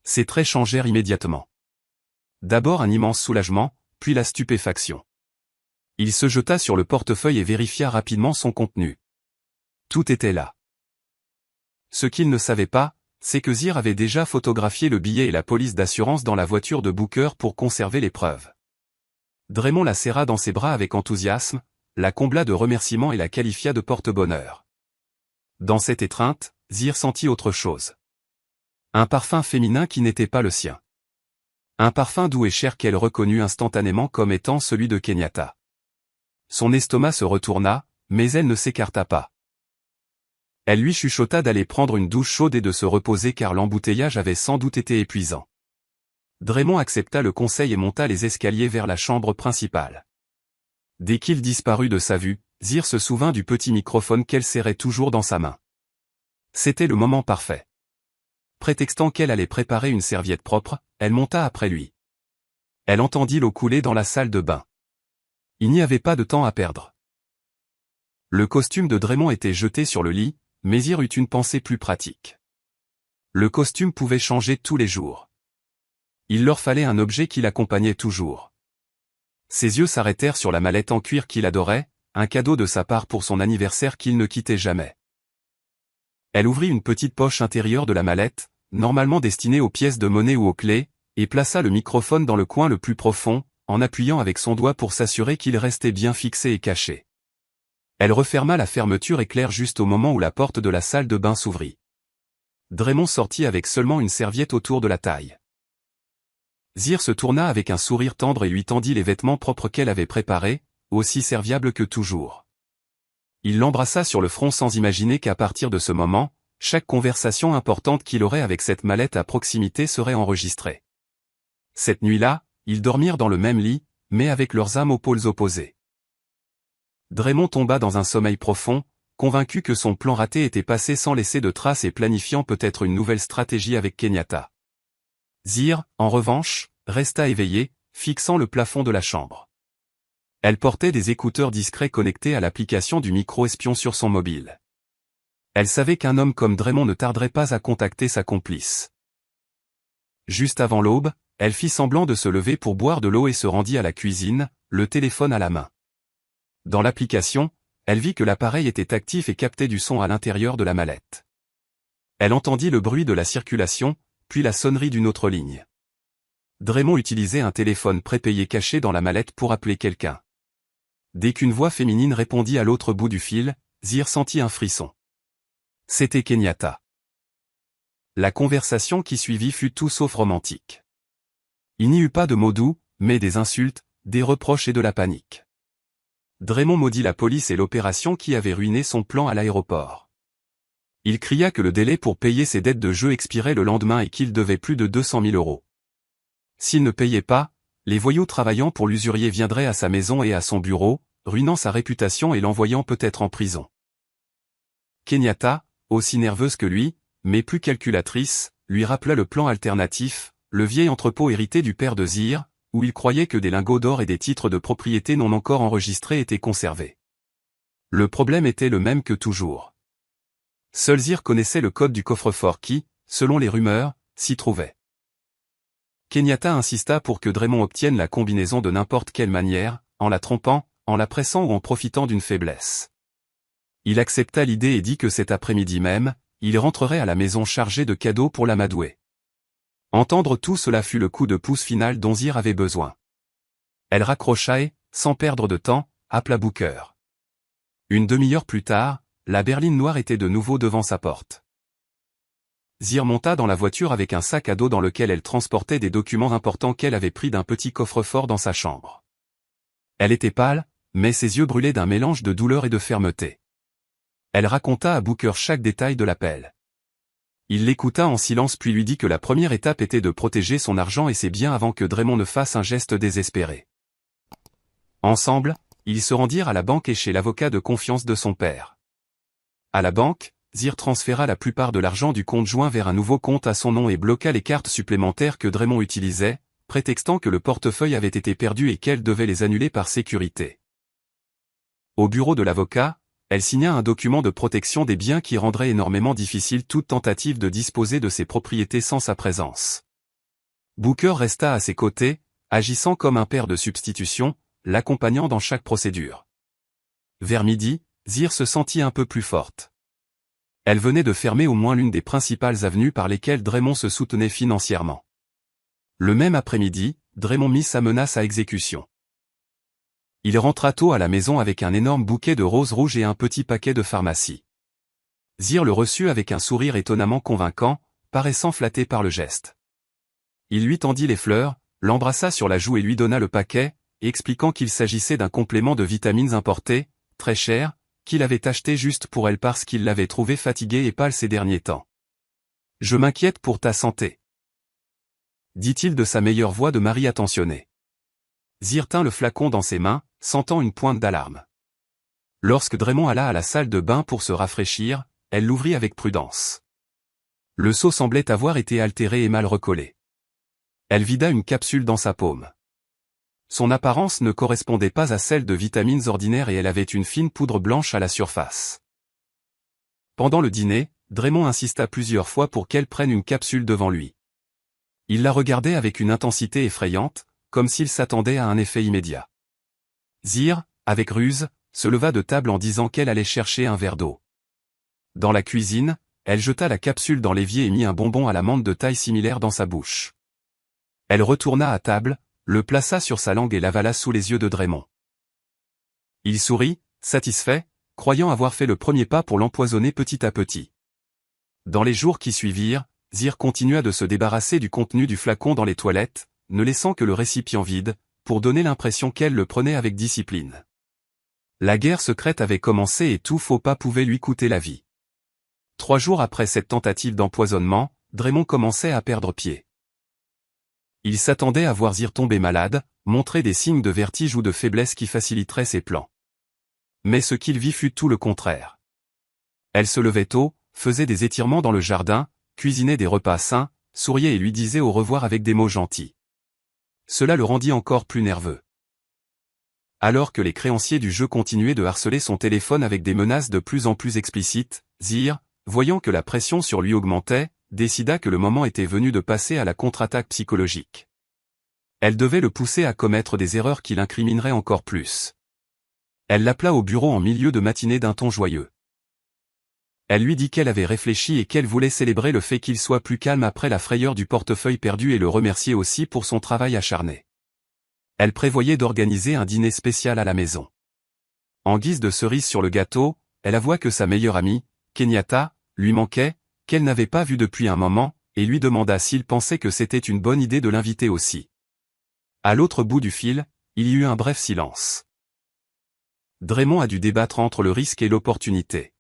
Speaker 1: Ses traits changèrent immédiatement. D'abord un immense soulagement, puis la stupéfaction. Il se jeta sur le portefeuille et vérifia rapidement son contenu. Tout était là. Ce qu'il ne savait pas, c'est que Zir avait déjà photographié le billet et la police d'assurance dans la voiture de Booker pour conserver les preuves. Draymond la serra dans ses bras avec enthousiasme, la combla de remerciements et la qualifia de porte-bonheur. Dans cette étreinte, Zir sentit autre chose. Un parfum féminin qui n'était pas le sien. Un parfum doux et cher qu'elle reconnut instantanément comme étant celui de Kenyatta. Son estomac se retourna, mais elle ne s'écarta pas. Elle lui chuchota d'aller prendre une douche chaude et de se reposer car l'embouteillage avait sans doute été épuisant. Draymond accepta le conseil et monta les escaliers vers la chambre principale. Dès qu'il disparut de sa vue, Zir se souvint du petit microphone qu'elle serrait toujours dans sa main. C'était le moment parfait. Prétextant qu'elle allait préparer une serviette propre, elle monta après lui. Elle entendit l'eau couler dans la salle de bain. Il n'y avait pas de temps à perdre. Le costume de Draymond était jeté sur le lit, mais Zir eut une pensée plus pratique. Le costume pouvait changer tous les jours. Il leur fallait un objet qui l'accompagnait toujours. Ses yeux s'arrêtèrent sur la mallette en cuir qu'il adorait, un cadeau de sa part pour son anniversaire qu'il ne quittait jamais. Elle ouvrit une petite poche intérieure de la mallette, normalement destinée aux pièces de monnaie ou aux clés, et plaça le microphone dans le coin le plus profond, en appuyant avec son doigt pour s'assurer qu'il restait bien fixé et caché. Elle referma la fermeture éclair juste au moment où la porte de la salle de bain s'ouvrit. Draymond sortit avec seulement une serviette autour de la taille. Zir se tourna avec un sourire tendre et lui tendit les vêtements propres qu'elle avait préparés, aussi serviables que toujours. Il l'embrassa sur le front sans imaginer qu'à partir de ce moment, chaque conversation importante qu'il aurait avec cette mallette à proximité serait enregistrée. Cette nuit-là, ils dormirent dans le même lit, mais avec leurs âmes aux pôles opposés. Draymond tomba dans un sommeil profond, convaincu que son plan raté était passé sans laisser de traces et planifiant peut-être une nouvelle stratégie avec Kenyatta. Zir, en revanche, resta éveillée, fixant le plafond de la chambre. Elle portait des écouteurs discrets connectés à l'application du micro-espion sur son mobile. Elle savait qu'un homme comme Draymond ne tarderait pas à contacter sa complice. Juste avant l'aube, elle fit semblant de se lever pour boire de l'eau et se rendit à la cuisine, le téléphone à la main. Dans l'application, elle vit que l'appareil était actif et captait du son à l'intérieur de la mallette. Elle entendit le bruit de la circulation, puis la sonnerie d'une autre ligne. Draymond utilisait un téléphone prépayé caché dans la mallette pour appeler quelqu'un. Dès qu'une voix féminine répondit à l'autre bout du fil, Zir sentit un frisson. C'était Kenyatta. La conversation qui suivit fut tout sauf romantique. Il n'y eut pas de mots doux, mais des insultes, des reproches et de la panique. Draymond maudit la police et l'opération qui avait ruiné son plan à l'aéroport. Il cria que le délai pour payer ses dettes de jeu expirait le lendemain et qu'il devait plus de 200 000 €. S'il ne payait pas, les voyous travaillant pour l'usurier viendraient à sa maison et à son bureau, ruinant sa réputation et l'envoyant peut-être en prison. Kenyatta, aussi nerveuse que lui, mais plus calculatrice, lui rappela le plan alternatif, le vieil entrepôt hérité du père de Zir, où il croyait que des lingots d'or et des titres de propriété non encore enregistrés étaient conservés. Le problème était le même que toujours. Seul Zir connaissait le code du coffre-fort qui, selon les rumeurs, s'y trouvait. Kenyatta insista pour que Draymond obtienne la combinaison de n'importe quelle manière, en la trompant, en la pressant ou en profitant d'une faiblesse. Il accepta l'idée et dit que cet après-midi même, il rentrerait à la maison chargé de cadeaux pour l'amadouer. Entendre tout cela fut le coup de pouce final dont Zir avait besoin. Elle raccrocha et, sans perdre de temps, appela Booker. Une demi-heure plus tard, la berline noire était de nouveau devant sa porte. Zir monta dans la voiture avec un sac à dos dans lequel elle transportait des documents importants qu'elle avait pris d'un petit coffre-fort dans sa chambre. Elle était pâle, mais ses yeux brûlaient d'un mélange de douleur et de fermeté. Elle raconta à Booker chaque détail de l'appel. Il l'écouta en silence puis lui dit que la première étape était de protéger son argent et ses biens avant que Draymond ne fasse un geste désespéré. Ensemble, ils se rendirent à la banque et chez l'avocat de confiance de son père. À la banque, Zir transféra la plupart de l'argent du compte joint vers un nouveau compte à son nom et bloqua les cartes supplémentaires que Draymond utilisait, prétextant que le portefeuille avait été perdu et qu'elle devait les annuler par sécurité. Au bureau de l'avocat, elle signa un document de protection des biens qui rendrait énormément difficile toute tentative de disposer de ses propriétés sans sa présence. Booker resta à ses côtés, agissant comme un père de substitution, l'accompagnant dans chaque procédure. Vers midi, Zir se sentit un peu plus forte. Elle venait de fermer au moins l'une des principales avenues par lesquelles Draymond se soutenait financièrement. Le même après-midi, Draymond mit sa menace à exécution. Il rentra tôt à la maison avec un énorme bouquet de roses rouges et un petit paquet de pharmacie. Zir le reçut avec un sourire étonnamment convaincant, paraissant flatté par le geste. Il lui tendit les fleurs, l'embrassa sur la joue et lui donna le paquet, expliquant qu'il s'agissait d'un complément de vitamines importé, très cher, qu'il avait acheté juste pour elle parce qu'il l'avait trouvée fatiguée et pâle ces derniers temps. « Je m'inquiète pour ta santé, » dit-il de sa meilleure voix de mari attentionné. Zir tint le flacon dans ses mains, sentant une pointe d'alarme. Lorsque Draymond alla à la salle de bain pour se rafraîchir, elle l'ouvrit avec prudence. Le seau semblait avoir été altéré et mal recollé. Elle vida une capsule dans sa paume. Son apparence ne correspondait pas à celle de vitamines ordinaires et elle avait une fine poudre blanche à la surface. Pendant le dîner, Draymond insista plusieurs fois pour qu'elle prenne une capsule devant lui. Il la regardait avec une intensité effrayante, comme s'il s'attendait à un effet immédiat. Zir, avec ruse, se leva de table en disant qu'elle allait chercher un verre d'eau. Dans la cuisine, elle jeta la capsule dans l'évier et mit un bonbon à la menthe de taille similaire dans sa bouche. Elle retourna à table, le plaça sur sa langue et l'avala sous les yeux de Draymond. Il sourit, satisfait, croyant avoir fait le premier pas pour l'empoisonner petit à petit. Dans les jours qui suivirent, Zir continua de se débarrasser du contenu du flacon dans les toilettes, ne laissant que le récipient vide, pour donner l'impression qu'elle le prenait avec discipline. La guerre secrète avait commencé et tout faux pas pouvait lui coûter la vie. 3 jours après cette tentative d'empoisonnement, Draymond commençait à perdre pied. Il s'attendait à voir Zir tomber malade, montrer des signes de vertige ou de faiblesse qui faciliteraient ses plans. Mais ce qu'il vit fut tout le contraire. Elle se levait tôt, faisait des étirements dans le jardin, cuisinait des repas sains, souriait et lui disait au revoir avec des mots gentils. Cela le rendit encore plus nerveux. Alors que les créanciers du jeu continuaient de harceler son téléphone avec des menaces de plus en plus explicites, Zir, voyant que la pression sur lui augmentait, décida que le moment était venu de passer à la contre-attaque psychologique. Elle devait le pousser à commettre des erreurs qui l'incrimineraient encore plus. Elle l'appela au bureau en milieu de matinée d'un ton joyeux. Elle lui dit qu'elle avait réfléchi et qu'elle voulait célébrer le fait qu'il soit plus calme après la frayeur du portefeuille perdu et le remercier aussi pour son travail acharné. Elle prévoyait d'organiser un dîner spécial à la maison. En guise de cerise sur le gâteau, elle avoua que sa meilleure amie, Kenyatta, lui manquait, qu'elle n'avait pas vue depuis un moment, et lui demanda s'il pensait que c'était une bonne idée de l'inviter aussi. À l'autre bout du fil, il y eut un bref silence. Draymond a dû débattre entre le risque et l'opportunité.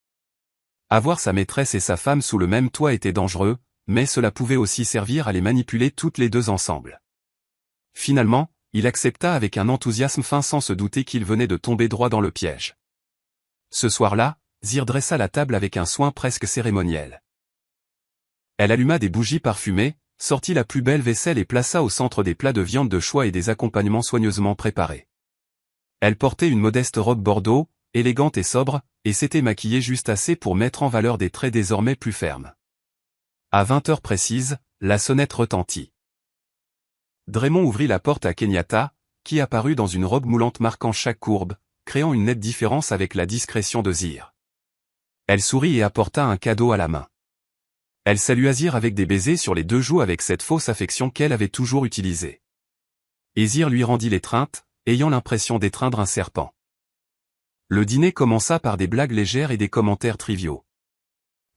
Speaker 1: Avoir sa maîtresse et sa femme sous le même toit était dangereux, mais cela pouvait aussi servir à les manipuler toutes les deux ensemble. Finalement, il accepta avec un enthousiasme fin sans se douter qu'il venait de tomber droit dans le piège. Ce soir-là, Zir dressa la table avec un soin presque cérémoniel. Elle alluma des bougies parfumées, sortit la plus belle vaisselle et plaça au centre des plats de viande de choix et des accompagnements soigneusement préparés. Elle portait une modeste robe bordeaux, élégante et sobre, et s'était maquillée juste assez pour mettre en valeur des traits désormais plus fermes. À 20 heures précises, la sonnette retentit. Draymond ouvrit la porte à Kenyatta, qui apparut dans une robe moulante marquant chaque courbe, créant une nette différence avec la discrétion de Zir. Elle sourit et apporta un cadeau à la main. Elle salua Zir avec des baisers sur les deux joues avec cette fausse affection qu'elle avait toujours utilisée. Et Zir lui rendit l'étreinte, ayant l'impression d'étreindre un serpent. Le dîner commença par des blagues légères et des commentaires triviaux.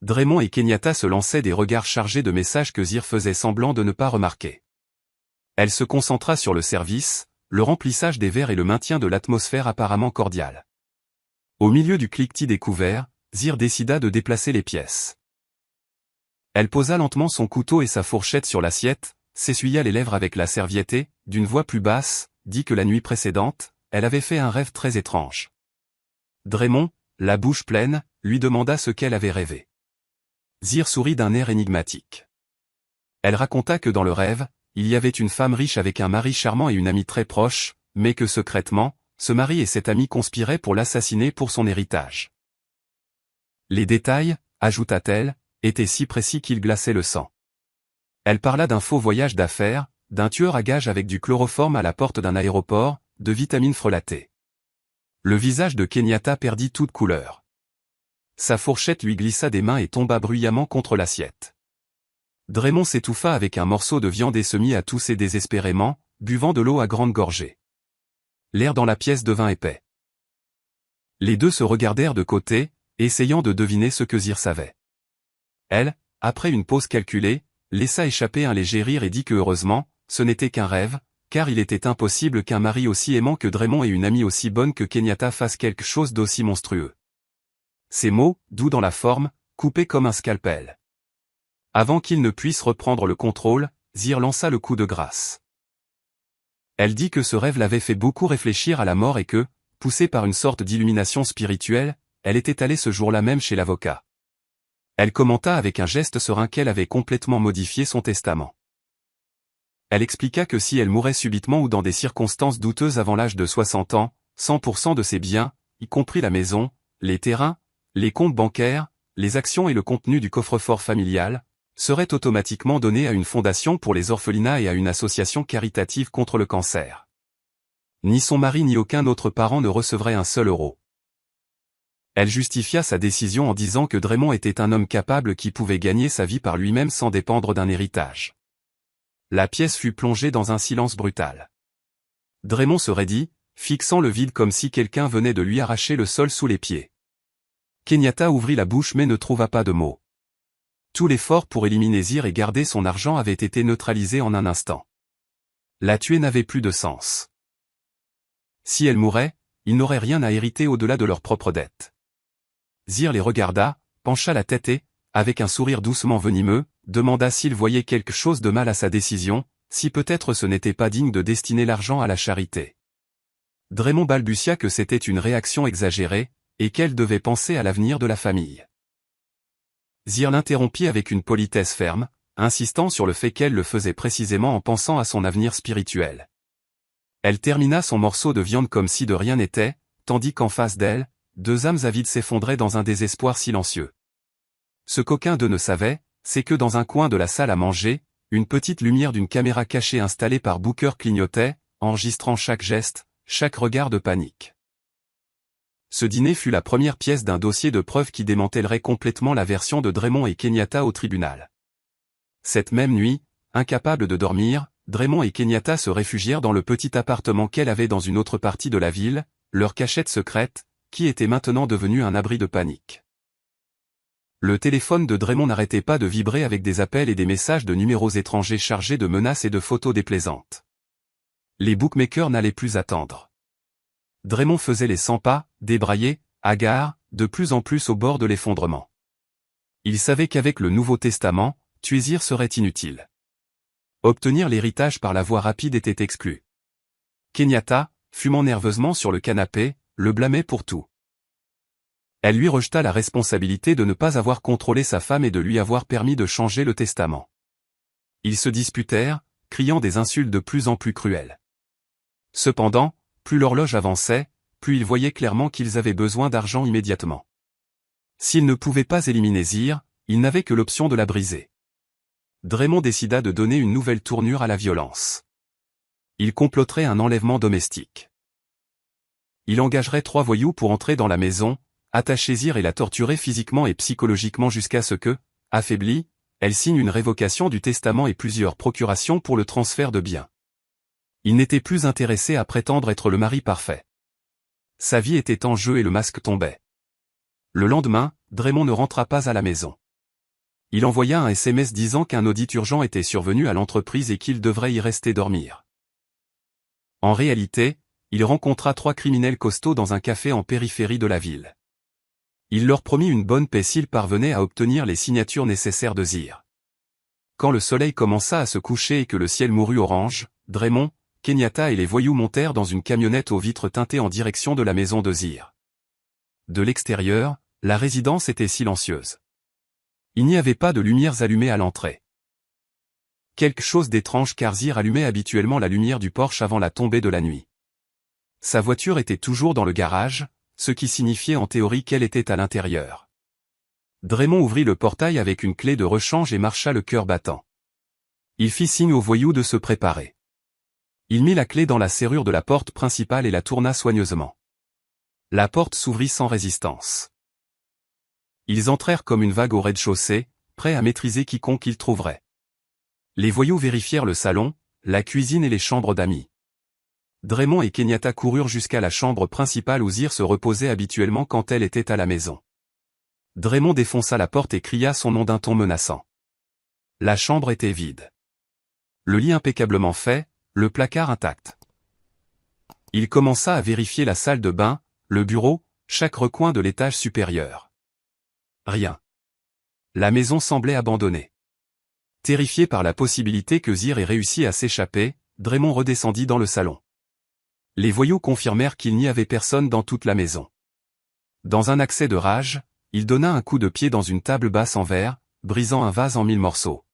Speaker 1: Draymond et Kenyatta se lançaient des regards chargés de messages que Zir faisait semblant de ne pas remarquer. Elle se concentra sur le service, le remplissage des verres et le maintien de l'atmosphère apparemment cordiale. Au milieu du cliquetis des couverts, Zir décida de déplacer les pièces. Elle posa lentement son couteau et sa fourchette sur l'assiette, s'essuya les lèvres avec la serviette et, d'une voix plus basse, dit que la nuit précédente, elle avait fait un rêve très étrange. Draymond, la bouche pleine, lui demanda ce qu'elle avait rêvé. Zir sourit d'un air énigmatique. Elle raconta que dans le rêve, il y avait une femme riche avec un mari charmant et une amie très proche, mais que secrètement, ce mari et cette amie conspiraient pour l'assassiner pour son héritage. Les détails, ajouta-t-elle, étaient si précis qu'ils glaçaient le sang. Elle parla d'un faux voyage d'affaires, d'un tueur à gages avec du chloroforme à la porte d'un aéroport, de vitamines frelatées. Le visage de Kenyatta perdit toute couleur. Sa fourchette lui glissa des mains et tomba bruyamment contre l'assiette. Draymond s'étouffa avec un morceau de viande et se mit à tousser désespérément, buvant de l'eau à grandes gorgées. L'air dans la pièce devint épais. Les deux se regardèrent de côté, essayant de deviner ce que Zir savait. Elle, après une pause calculée, laissa échapper un léger rire et dit que heureusement, ce n'était qu'un rêve, car il était impossible qu'un mari aussi aimant que Draymond et une amie aussi bonne que Kenyatta fassent quelque chose d'aussi monstrueux. Ces mots, doux dans la forme, coupaient comme un scalpel. Avant qu'il ne puisse reprendre le contrôle, Zir lança le coup de grâce. Elle dit que ce rêve l'avait fait beaucoup réfléchir à la mort et que, poussée par une sorte d'illumination spirituelle, elle était allée ce jour-là même chez l'avocat. Elle commenta avec un geste serein qu'elle avait complètement modifié son testament. Elle expliqua que si elle mourait subitement ou dans des circonstances douteuses avant l'âge de 60 ans, 100% de ses biens, y compris la maison, les terrains, les comptes bancaires, les actions et le contenu du coffre-fort familial, seraient automatiquement donnés à une fondation pour les orphelinats et à une association caritative contre le cancer. Ni son mari ni aucun autre parent ne recevrait un seul euro. Elle justifia sa décision en disant que Draymond était un homme capable qui pouvait gagner sa vie par lui-même sans dépendre d'un héritage. La pièce fut plongée dans un silence brutal. Draymond se raidit, fixant le vide comme si quelqu'un venait de lui arracher le sol sous les pieds. Kenyatta ouvrit la bouche mais ne trouva pas de mots. Tout l'effort pour éliminer Zir et garder son argent avait été neutralisé en un instant. La tuer n'avait plus de sens. Si elle mourait, ils n'auraient rien à hériter au-delà de leurs propres dettes. Zir les regarda, pencha la tête et, avec un sourire doucement venimeux, demanda s'il voyait quelque chose de mal à sa décision, si peut-être ce n'était pas digne de destiner l'argent à la charité. Draymond balbutia que c'était une réaction exagérée, et qu'elle devait penser à l'avenir de la famille. Zir l'interrompit avec une politesse ferme, insistant sur le fait qu'elle le faisait précisément en pensant à son avenir spirituel. Elle termina son morceau de viande comme si de rien n'était, tandis qu'en face d'elle, deux âmes avides s'effondraient dans un désespoir silencieux. Ce qu'aucun d'eux ne savait, c'est que dans un coin de la salle à manger, une petite lumière d'une caméra cachée installée par Booker clignotait, enregistrant chaque geste, chaque regard de panique. Ce dîner fut la première pièce d'un dossier de preuves qui démantèlerait complètement la version de Draymond et Kenyatta au tribunal. Cette même nuit, incapables de dormir, Draymond et Kenyatta se réfugièrent dans le petit appartement qu'elle avait dans une autre partie de la ville, leur cachette secrète, qui était maintenant devenu un abri de panique. Le téléphone de Draymond n'arrêtait pas de vibrer avec des appels et des messages de numéros étrangers chargés de menaces et de photos déplaisantes. Les bookmakers n'allaient plus attendre. Draymond faisait les 100 pas, débraillé, hagard, de plus en plus au bord de l'effondrement. Il savait qu'avec le Nouveau Testament, tuer Zir serait inutile. Obtenir l'héritage par la voie rapide était exclu. Kenyatta, fumant nerveusement sur le canapé, le blâmait pour tout. Elle lui rejeta la responsabilité de ne pas avoir contrôlé sa femme et de lui avoir permis de changer le testament. Ils se disputèrent, criant des insultes de plus en plus cruelles. Cependant, plus l'horloge avançait, plus ils voyaient clairement qu'ils avaient besoin d'argent immédiatement. S'ils ne pouvaient pas éliminer Zir, ils n'avaient que l'option de la briser. Draymond décida de donner une nouvelle tournure à la violence. Il comploterait un enlèvement domestique. Il engagerait 3 voyous pour entrer dans la maison, attacher Zir et la torturer physiquement et psychologiquement jusqu'à ce que, affaiblie, elle signe une révocation du testament et plusieurs procurations pour le transfert de biens. Il n'était plus intéressé à prétendre être le mari parfait. Sa vie était en jeu et le masque tombait. Le lendemain, Draymond ne rentra pas à la maison. Il envoya un SMS disant qu'un audit urgent était survenu à l'entreprise et qu'il devrait y rester dormir. En réalité, il rencontra 3 criminels costauds dans un café en périphérie de la ville. Il leur promit une bonne paie s'ils parvenaient à obtenir les signatures nécessaires de Zir. Quand le soleil commença à se coucher et que le ciel mourut orange, Draymond, Kenyatta et les voyous montèrent dans une camionnette aux vitres teintées en direction de la maison de Zir. De l'extérieur, la résidence était silencieuse. Il n'y avait pas de lumières allumées à l'entrée. Quelque chose d'étrange car Zir allumait habituellement la lumière du porche avant la tombée de la nuit. Sa voiture était toujours dans le garage, ce qui signifiait en théorie qu'elle était à l'intérieur. Draymond ouvrit le portail avec une clé de rechange et marcha le cœur battant. Il fit signe aux voyous de se préparer. Il mit la clé dans la serrure de la porte principale et la tourna soigneusement. La porte s'ouvrit sans résistance. Ils entrèrent comme une vague au rez-de-chaussée, prêts à maîtriser quiconque ils trouveraient. Les voyous vérifièrent le salon, la cuisine et les chambres d'amis. Draymond et Kenyatta coururent jusqu'à la chambre principale où Zir se reposait habituellement quand elle était à la maison. Draymond défonça la porte et cria son nom d'un ton menaçant. La chambre était vide. Le lit impeccablement fait, le placard intact. Il commença à vérifier la salle de bain, le bureau, chaque recoin de l'étage supérieur. Rien. La maison semblait abandonnée. Terrifié par la possibilité que Zir ait réussi à s'échapper, Draymond redescendit dans le salon. Les voyous confirmèrent qu'il n'y avait personne dans toute la maison. Dans un accès de rage, il donna un coup de pied dans une table basse en verre, brisant un vase en 1000 morceaux.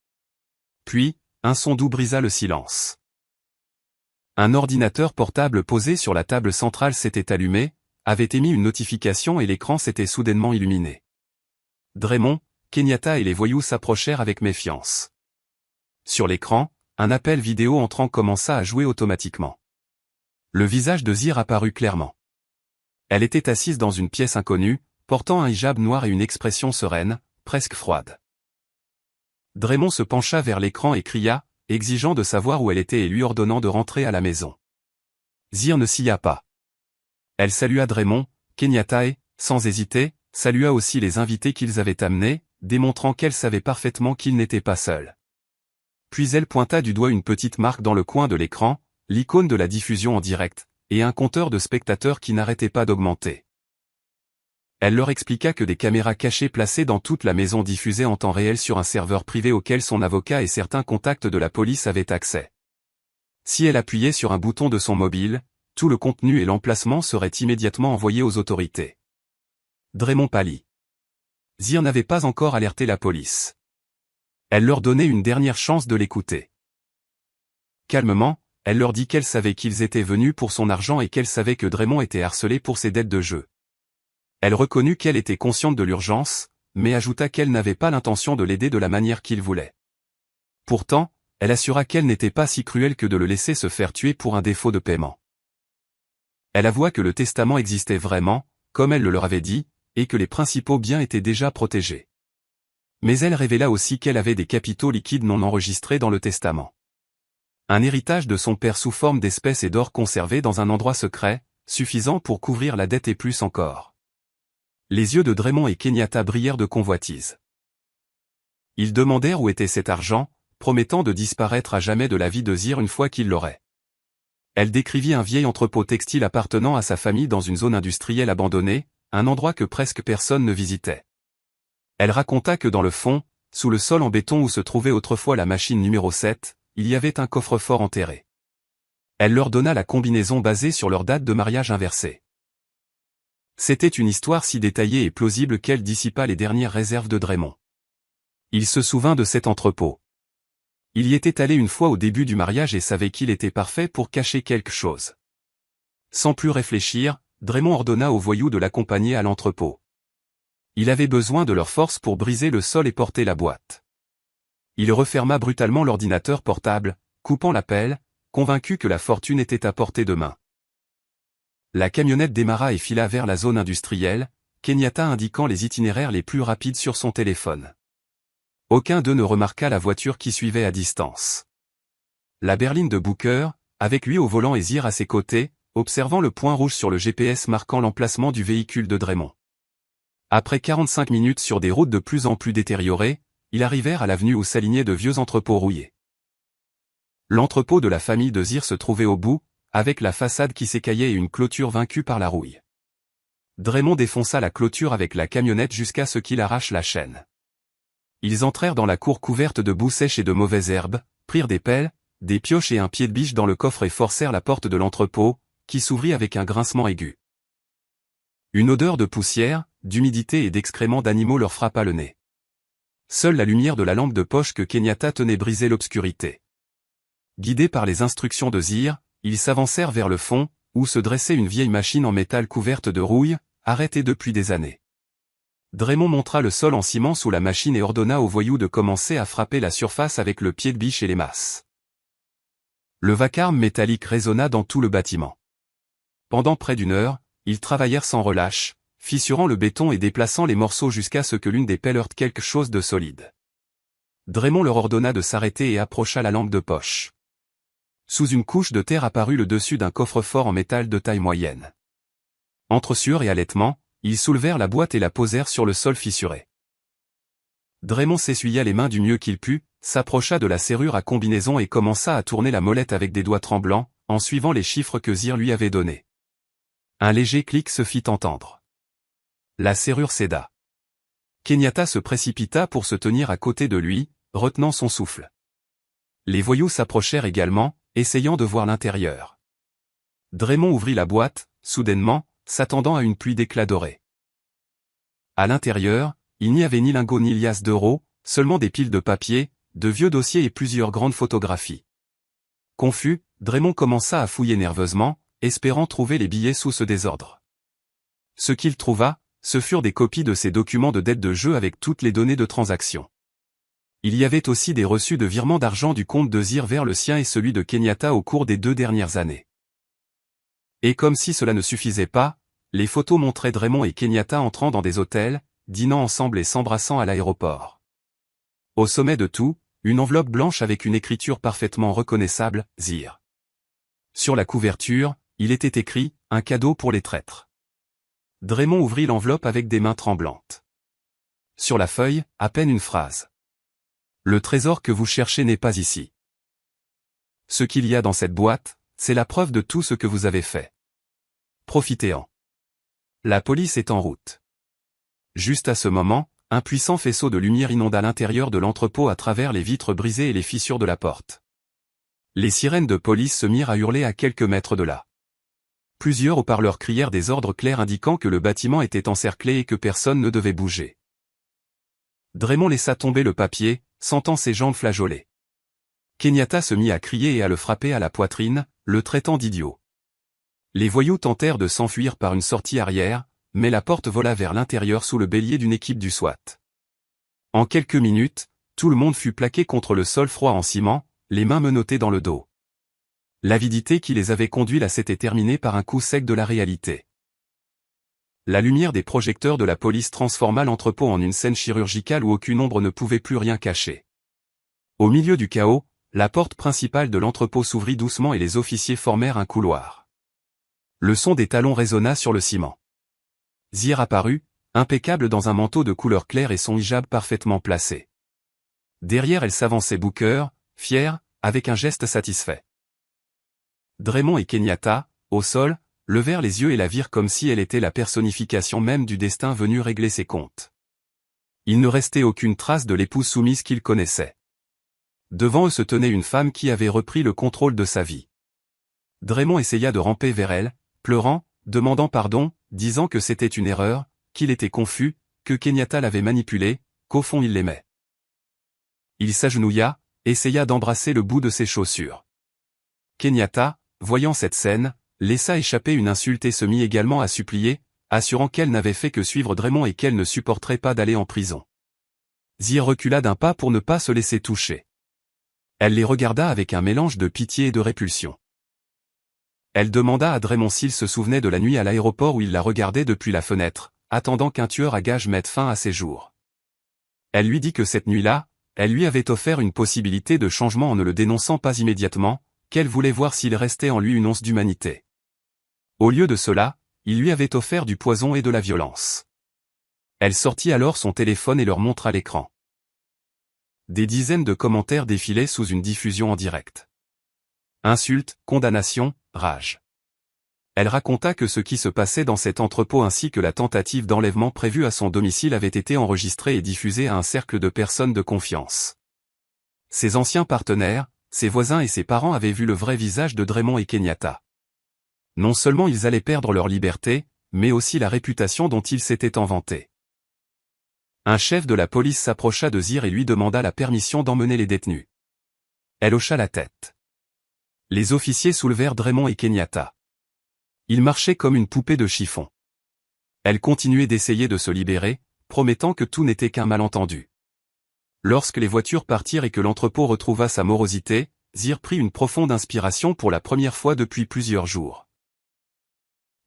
Speaker 1: Puis, un son doux brisa le silence. Un ordinateur portable posé sur la table centrale s'était allumé, avait émis une notification et l'écran s'était soudainement illuminé. Draymond, Kenyatta et les voyous s'approchèrent avec méfiance. Sur l'écran, un appel vidéo entrant commença à jouer automatiquement. Le visage de Zir apparut clairement. Elle était assise dans une pièce inconnue, portant un hijab noir et une expression sereine, presque froide. Draymond se pencha vers l'écran et cria, exigeant de savoir où elle était et lui ordonnant de rentrer à la maison. Zir ne s'y a pas. Elle salua Draymond, Kenyatta et, sans hésiter, salua aussi les invités qu'ils avaient amenés, démontrant qu'elle savait parfaitement qu'ils n'étaient pas seuls. Puis elle pointa du doigt une petite marque dans le coin de l'écran, l'icône de la diffusion en direct, et un compteur de spectateurs qui n'arrêtait pas d'augmenter. Elle leur expliqua que des caméras cachées placées dans toute la maison diffusaient en temps réel sur un serveur privé auquel son avocat et certains contacts de la police avaient accès. Si elle appuyait sur un bouton de son mobile, tout le contenu et l'emplacement seraient immédiatement envoyés aux autorités. Draymond pâlit. Zir n'avait pas encore alerté la police. Elle leur donnait une dernière chance de l'écouter. Calmement, elle leur dit qu'elle savait qu'ils étaient venus pour son argent et qu'elle savait que Draymond était harcelé pour ses dettes de jeu. Elle reconnut qu'elle était consciente de l'urgence, mais ajouta qu'elle n'avait pas l'intention de l'aider de la manière qu'il voulait. Pourtant, elle assura qu'elle n'était pas si cruelle que de le laisser se faire tuer pour un défaut de paiement. Elle avoua que le testament existait vraiment, comme elle le leur avait dit, et que les principaux biens étaient déjà protégés. Mais elle révéla aussi qu'elle avait des capitaux liquides non enregistrés dans le testament. Un héritage de son père sous forme d'espèces et d'or conservé dans un endroit secret, suffisant pour couvrir la dette et plus encore. Les yeux de Draymond et Kenyatta brillèrent de convoitise. Ils demandèrent où était cet argent, promettant de disparaître à jamais de la vie de Zir une fois qu'il l'aurait. Elle décrivit un vieil entrepôt textile appartenant à sa famille dans une zone industrielle abandonnée, un endroit que presque personne ne visitait. Elle raconta que dans le fond, sous le sol en béton où se trouvait autrefois la machine numéro 7, il y avait un coffre-fort enterré. Elle leur donna la combinaison basée sur leur date de mariage inversée. C'était une histoire si détaillée et plausible qu'elle dissipa les dernières réserves de Draymond. Il se souvint de cet entrepôt. Il y était allé une fois au début du mariage et savait qu'il était parfait pour cacher quelque chose. Sans plus réfléchir, Draymond ordonna aux voyous de l'accompagner à l'entrepôt. Il avait besoin de leur force pour briser le sol et porter la boîte. Il referma brutalement l'ordinateur portable, coupant l'appel, convaincu que la fortune était à portée de main. La camionnette démarra et fila vers la zone industrielle, Kenyatta indiquant les itinéraires les plus rapides sur son téléphone. Aucun d'eux ne remarqua la voiture qui suivait à distance. La berline de Booker, avec lui au volant et Zir à ses côtés, observant le point rouge sur le GPS marquant l'emplacement du véhicule de Draymond. Après 45 minutes sur des routes de plus en plus détériorées, ils arrivèrent à l'avenue où s'alignaient de vieux entrepôts rouillés. L'entrepôt de la famille de Zir se trouvait au bout, avec la façade qui s'écaillait et une clôture vaincue par la rouille. Draymond défonça la clôture avec la camionnette jusqu'à ce qu'il arrache la chaîne. Ils entrèrent dans la cour couverte de boue sèche et de mauvaises herbes, prirent des pelles, des pioches et un pied de biche dans le coffre et forcèrent la porte de l'entrepôt, qui s'ouvrit avec un grincement aigu. Une odeur de poussière, d'humidité et d'excréments d'animaux leur frappa le nez. Seule la lumière de la lampe de poche que Kenyatta tenait brisait l'obscurité. Guidés par les instructions de Zir, ils s'avancèrent vers le fond, où se dressait une vieille machine en métal couverte de rouille, arrêtée depuis des années. Draymond montra le sol en ciment sous la machine et ordonna aux voyous de commencer à frapper la surface avec le pied de biche et les masses. Le vacarme métallique résonna dans tout le bâtiment. Pendant près d'une heure, ils travaillèrent sans relâche, fissurant le béton et déplaçant les morceaux jusqu'à ce que l'une des pelles heurte quelque chose de solide. Draymond leur ordonna de s'arrêter et approcha la lampe de poche. Sous une couche de terre apparut le dessus d'un coffre-fort en métal de taille moyenne. Entre sueur et halètement, ils soulevèrent la boîte et la posèrent sur le sol fissuré. Draymond s'essuya les mains du mieux qu'il put, s'approcha de la serrure à combinaison et commença à tourner la molette avec des doigts tremblants, en suivant les chiffres que Zir lui avait donnés. Un léger clic se fit entendre. La serrure céda. Kenyatta se précipita pour se tenir à côté de lui, retenant son souffle. Les voyous s'approchèrent également, essayant de voir l'intérieur. Draymond ouvrit la boîte, soudainement, s'attendant à une pluie d'éclats dorés. À l'intérieur, il n'y avait ni lingots ni liasses d'euros, seulement des piles de papier, de vieux dossiers et plusieurs grandes photographies. Confus, Draymond commença à fouiller nerveusement, espérant trouver les billets sous ce désordre. Ce qu'il trouva, ce furent des copies de ses documents de dette de jeu avec toutes les données de transaction. Il y avait aussi des reçus de virement d'argent du compte de Zir vers le sien et celui de Kenyatta au cours des 2 dernières années. Et comme si cela ne suffisait pas, les photos montraient Draymond et Kenyatta entrant dans des hôtels, dînant ensemble et s'embrassant à l'aéroport. Au sommet de tout, une enveloppe blanche avec une écriture parfaitement reconnaissable, Zir. Sur la couverture, il était écrit « Un cadeau pour les traîtres ». Draymond ouvrit l'enveloppe avec des mains tremblantes. Sur la feuille, à peine une phrase. Le trésor que vous cherchez n'est pas ici. Ce qu'il y a dans cette boîte, c'est la preuve de tout ce que vous avez fait. Profitez-en. La police est en route. Juste à ce moment, un puissant faisceau de lumière inonda l'intérieur de l'entrepôt à travers les vitres brisées et les fissures de la porte. Les sirènes de police se mirent à hurler à quelques mètres de là. Plusieurs haut-parleurs crièrent des ordres clairs indiquant que le bâtiment était encerclé et que personne ne devait bouger. Draymond laissa tomber le papier, sentant ses jambes flageoler. Kenyatta se mit à crier et à le frapper à la poitrine, le traitant d'idiot. Les voyous tentèrent de s'enfuir par une sortie arrière, mais la porte vola vers l'intérieur sous le bélier d'une équipe du SWAT. En quelques minutes, tout le monde fut plaqué contre le sol froid en ciment, les mains menottées dans le dos. L'avidité qui les avait conduits là s'était terminée par un coup sec de la réalité. La lumière des projecteurs de la police transforma l'entrepôt en une scène chirurgicale où aucune ombre ne pouvait plus rien cacher. Au milieu du chaos, la porte principale de l'entrepôt s'ouvrit doucement et les officiers formèrent un couloir. Le son des talons résonna sur le ciment. Zir apparut, impeccable dans un manteau de couleur claire et son hijab parfaitement placé. Derrière elle s'avançait Booker, fier, avec un geste satisfait. Draymond et Kenyatta, au sol, levèrent les yeux et la virent comme si elle était la personnification même du destin venu régler ses comptes. Il ne restait aucune trace de l'épouse soumise qu'ils connaissaient. Devant eux se tenait une femme qui avait repris le contrôle de sa vie. Draymond essaya de ramper vers elle, pleurant, demandant pardon, disant que c'était une erreur, qu'il était confus, que Kenyatta l'avait manipulé, qu'au fond il l'aimait. Il s'agenouilla, essaya d'embrasser le bout de ses chaussures. Kenyatta, voyant cette scène, laissa échapper une insulte et se mit également à supplier, assurant qu'elle n'avait fait que suivre Draymond et qu'elle ne supporterait pas d'aller en prison. Zir recula d'un pas pour ne pas se laisser toucher. Elle les regarda avec un mélange de pitié et de répulsion. Elle demanda à Draymond s'il se souvenait de la nuit à l'aéroport où il la regardait depuis la fenêtre, attendant qu'un tueur à gages mette fin à ses jours. Elle lui dit que cette nuit-là, elle lui avait offert une possibilité de changement en ne le dénonçant pas immédiatement, qu'elle voulait voir s'il restait en lui une once d'humanité. Au lieu de cela, il lui avait offert du poison et de la violence. Elle sortit alors son téléphone et leur montra l'écran. Des dizaines de commentaires défilaient sous une diffusion en direct. Insultes, condamnations, rage. Elle raconta que ce qui se passait dans cet entrepôt ainsi que la tentative d'enlèvement prévue à son domicile avait été enregistrée et diffusée à un cercle de personnes de confiance. Ses anciens partenaires, ses voisins et ses parents avaient vu le vrai visage de Draymond et Kenyatta. Non seulement ils allaient perdre leur liberté, mais aussi la réputation dont ils s'étaient inventés. Un chef de la police s'approcha de Zir et lui demanda la permission d'emmener les détenus. Elle hocha la tête. Les officiers soulevèrent Draymond et Kenyatta. Ils marchaient comme une poupée de chiffon. Elle continuait d'essayer de se libérer, promettant que tout n'était qu'un malentendu. Lorsque les voitures partirent et que l'entrepôt retrouva sa morosité, Zir prit une profonde inspiration pour la première fois depuis plusieurs jours.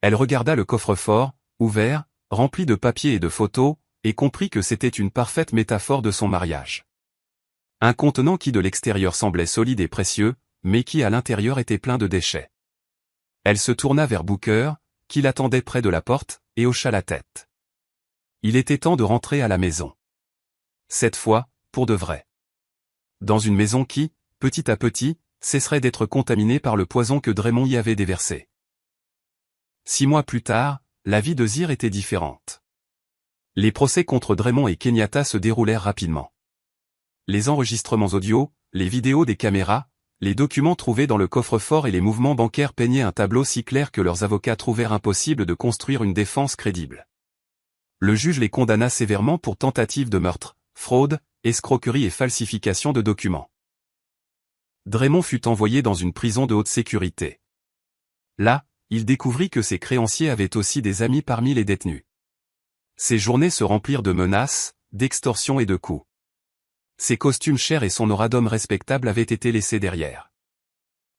Speaker 1: Elle regarda le coffre-fort, ouvert, rempli de papiers et de photos, et comprit que c'était une parfaite métaphore de son mariage. Un contenant qui de l'extérieur semblait solide et précieux, mais qui à l'intérieur était plein de déchets. Elle se tourna vers Booker, qui l'attendait près de la porte, et hocha la tête. Il était temps de rentrer à la maison. Cette fois, pour de vrai. Dans une maison qui, petit à petit, cesserait d'être contaminée par le poison que Draymond y avait déversé. 6 mois plus tard, la vie de Zir était différente. Les procès contre Draymond et Kenyatta se déroulèrent rapidement. Les enregistrements audio, les vidéos des caméras, les documents trouvés dans le coffre-fort et les mouvements bancaires peignaient un tableau si clair que leurs avocats trouvèrent impossible de construire une défense crédible. Le juge les condamna sévèrement pour tentative de meurtre, fraude, escroquerie et falsification de documents. Draymond fut envoyé dans une prison de haute sécurité. Là, il découvrit que ses créanciers avaient aussi des amis parmi les détenus. Ses journées se remplirent de menaces, d'extorsions et de coups. Ses costumes chers et son aura d'homme respectable avaient été laissés derrière.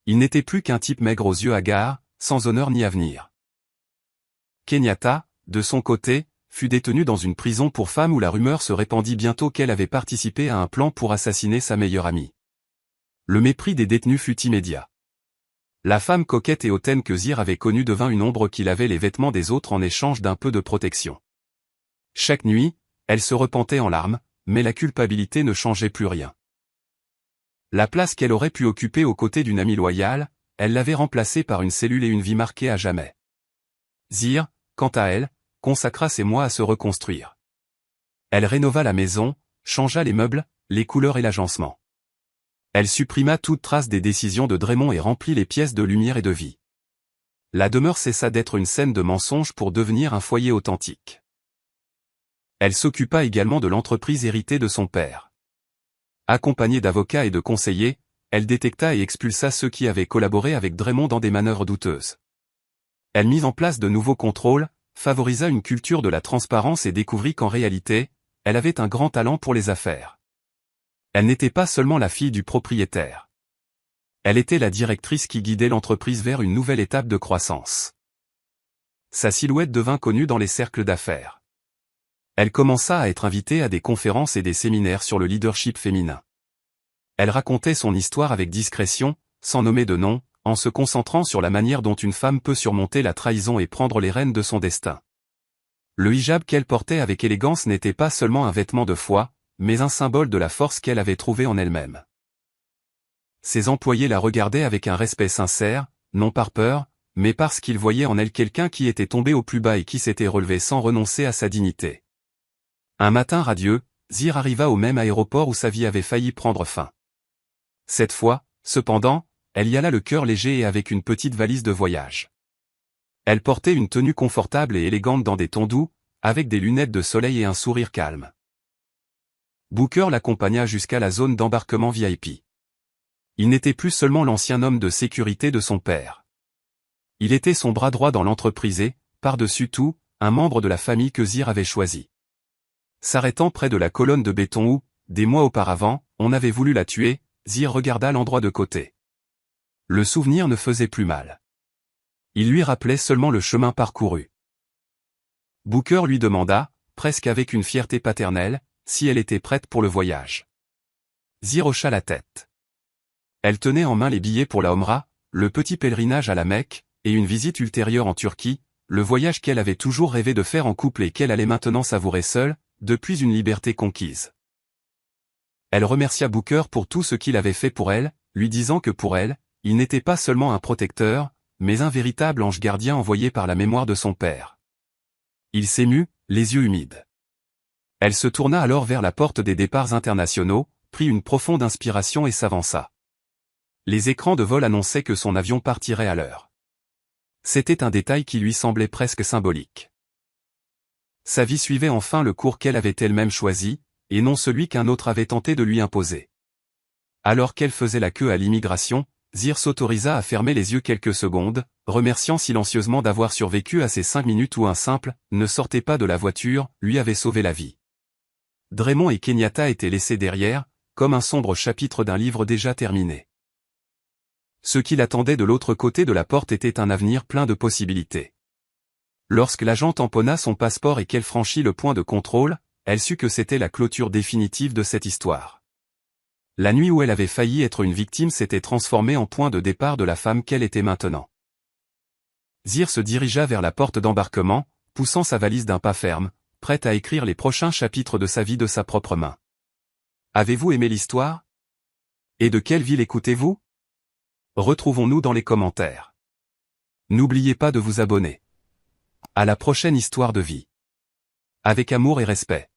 Speaker 1: Il n'était plus qu'un type maigre aux yeux hagards, sans honneur ni avenir. Kenyatta, de son côté, fut détenue dans une prison pour femmes où la rumeur se répandit bientôt qu'elle avait participé à un plan pour assassiner sa meilleure amie. Le mépris des détenus fut immédiat. La femme coquette et hautaine que Zir avait connue devint une ombre qui lavait les vêtements des autres en échange d'un peu de protection. Chaque nuit, elle se repentait en larmes, mais la culpabilité ne changeait plus rien. La place qu'elle aurait pu occuper aux côtés d'une amie loyale, elle l'avait remplacée par une cellule et une vie marquée à jamais. Zir, quant à elle, consacra ses mois à se reconstruire. Elle rénova la maison, changea les meubles, les couleurs et l'agencement. Elle supprima toute trace des décisions de Draymond et remplit les pièces de lumière et de vie. La demeure cessa d'être une scène de mensonges pour devenir un foyer authentique. Elle s'occupa également de l'entreprise héritée de son père. Accompagnée d'avocats et de conseillers, elle détecta et expulsa ceux qui avaient collaboré avec Draymond dans des manœuvres douteuses. Elle mit en place de nouveaux contrôles, favorisa une culture de la transparence et découvrit qu'en réalité, elle avait un grand talent pour les affaires. Elle n'était pas seulement la fille du propriétaire. Elle était la directrice qui guidait l'entreprise vers une nouvelle étape de croissance. Sa silhouette devint connue dans les cercles d'affaires. Elle commença à être invitée à des conférences et des séminaires sur le leadership féminin. Elle racontait son histoire avec discrétion, sans nommer de nom, en se concentrant sur la manière dont une femme peut surmonter la trahison et prendre les rênes de son destin. Le hijab qu'elle portait avec élégance n'était pas seulement un vêtement de foi, mais un symbole de la force qu'elle avait trouvée en elle-même. Ses employés la regardaient avec un respect sincère, non par peur, mais parce qu'ils voyaient en elle quelqu'un qui était tombé au plus bas et qui s'était relevé sans renoncer à sa dignité. Un matin radieux, Zir arriva au même aéroport où sa vie avait failli prendre fin. Cette fois, cependant, elle y alla le cœur léger et avec une petite valise de voyage. Elle portait une tenue confortable et élégante dans des tons doux, avec des lunettes de soleil et un sourire calme. Booker l'accompagna jusqu'à la zone d'embarquement VIP. Il n'était plus seulement l'ancien homme de sécurité de son père. Il était son bras droit dans l'entreprise et, par-dessus tout, un membre de la famille que Zir avait choisi. S'arrêtant près de la colonne de béton où, des mois auparavant, on avait voulu la tuer, Zir regarda l'endroit de côté. Le souvenir ne faisait plus mal. Il lui rappelait seulement le chemin parcouru. Booker lui demanda, presque avec une fierté paternelle, si elle était prête pour le voyage. Zir hocha la tête. Elle tenait en main les billets pour la Omra, le petit pèlerinage à la Mecque, et une visite ultérieure en Turquie, le voyage qu'elle avait toujours rêvé de faire en couple et qu'elle allait maintenant savourer seule, depuis une liberté conquise. Elle remercia Booker pour tout ce qu'il avait fait pour elle, lui disant que pour elle, il n'était pas seulement un protecteur, mais un véritable ange gardien envoyé par la mémoire de son père. Il s'émut, les yeux humides. Elle se tourna alors vers la porte des départs internationaux, prit une profonde inspiration et s'avança. Les écrans de vol annonçaient que son avion partirait à l'heure. C'était un détail qui lui semblait presque symbolique. Sa vie suivait enfin le cours qu'elle avait elle-même choisi, et non celui qu'un autre avait tenté de lui imposer. Alors qu'elle faisait la queue à l'immigration, Zir s'autorisa à fermer les yeux quelques secondes, remerciant silencieusement d'avoir survécu à ces 5 minutes où un simple « ne sortez pas de la voiture » lui avait sauvé la vie. Draymond et Kenyatta étaient laissés derrière, comme un sombre chapitre d'un livre déjà terminé. Ce qui l'attendait de l'autre côté de la porte était un avenir plein de possibilités. Lorsque l'agent tamponna son passeport et qu'elle franchit le point de contrôle, elle sut que c'était la clôture définitive de cette histoire. La nuit où elle avait failli être une victime s'était transformée en point de départ de la femme qu'elle était maintenant. Zir se dirigea vers la porte d'embarquement, poussant sa valise d'un pas ferme, prête à écrire les prochains chapitres de sa vie de sa propre main. Avez-vous aimé l'histoire? Et de quelle ville écoutez-vous? Retrouvons-nous dans les commentaires. N'oubliez pas de vous abonner. À la prochaine histoire de vie. Avec amour et respect.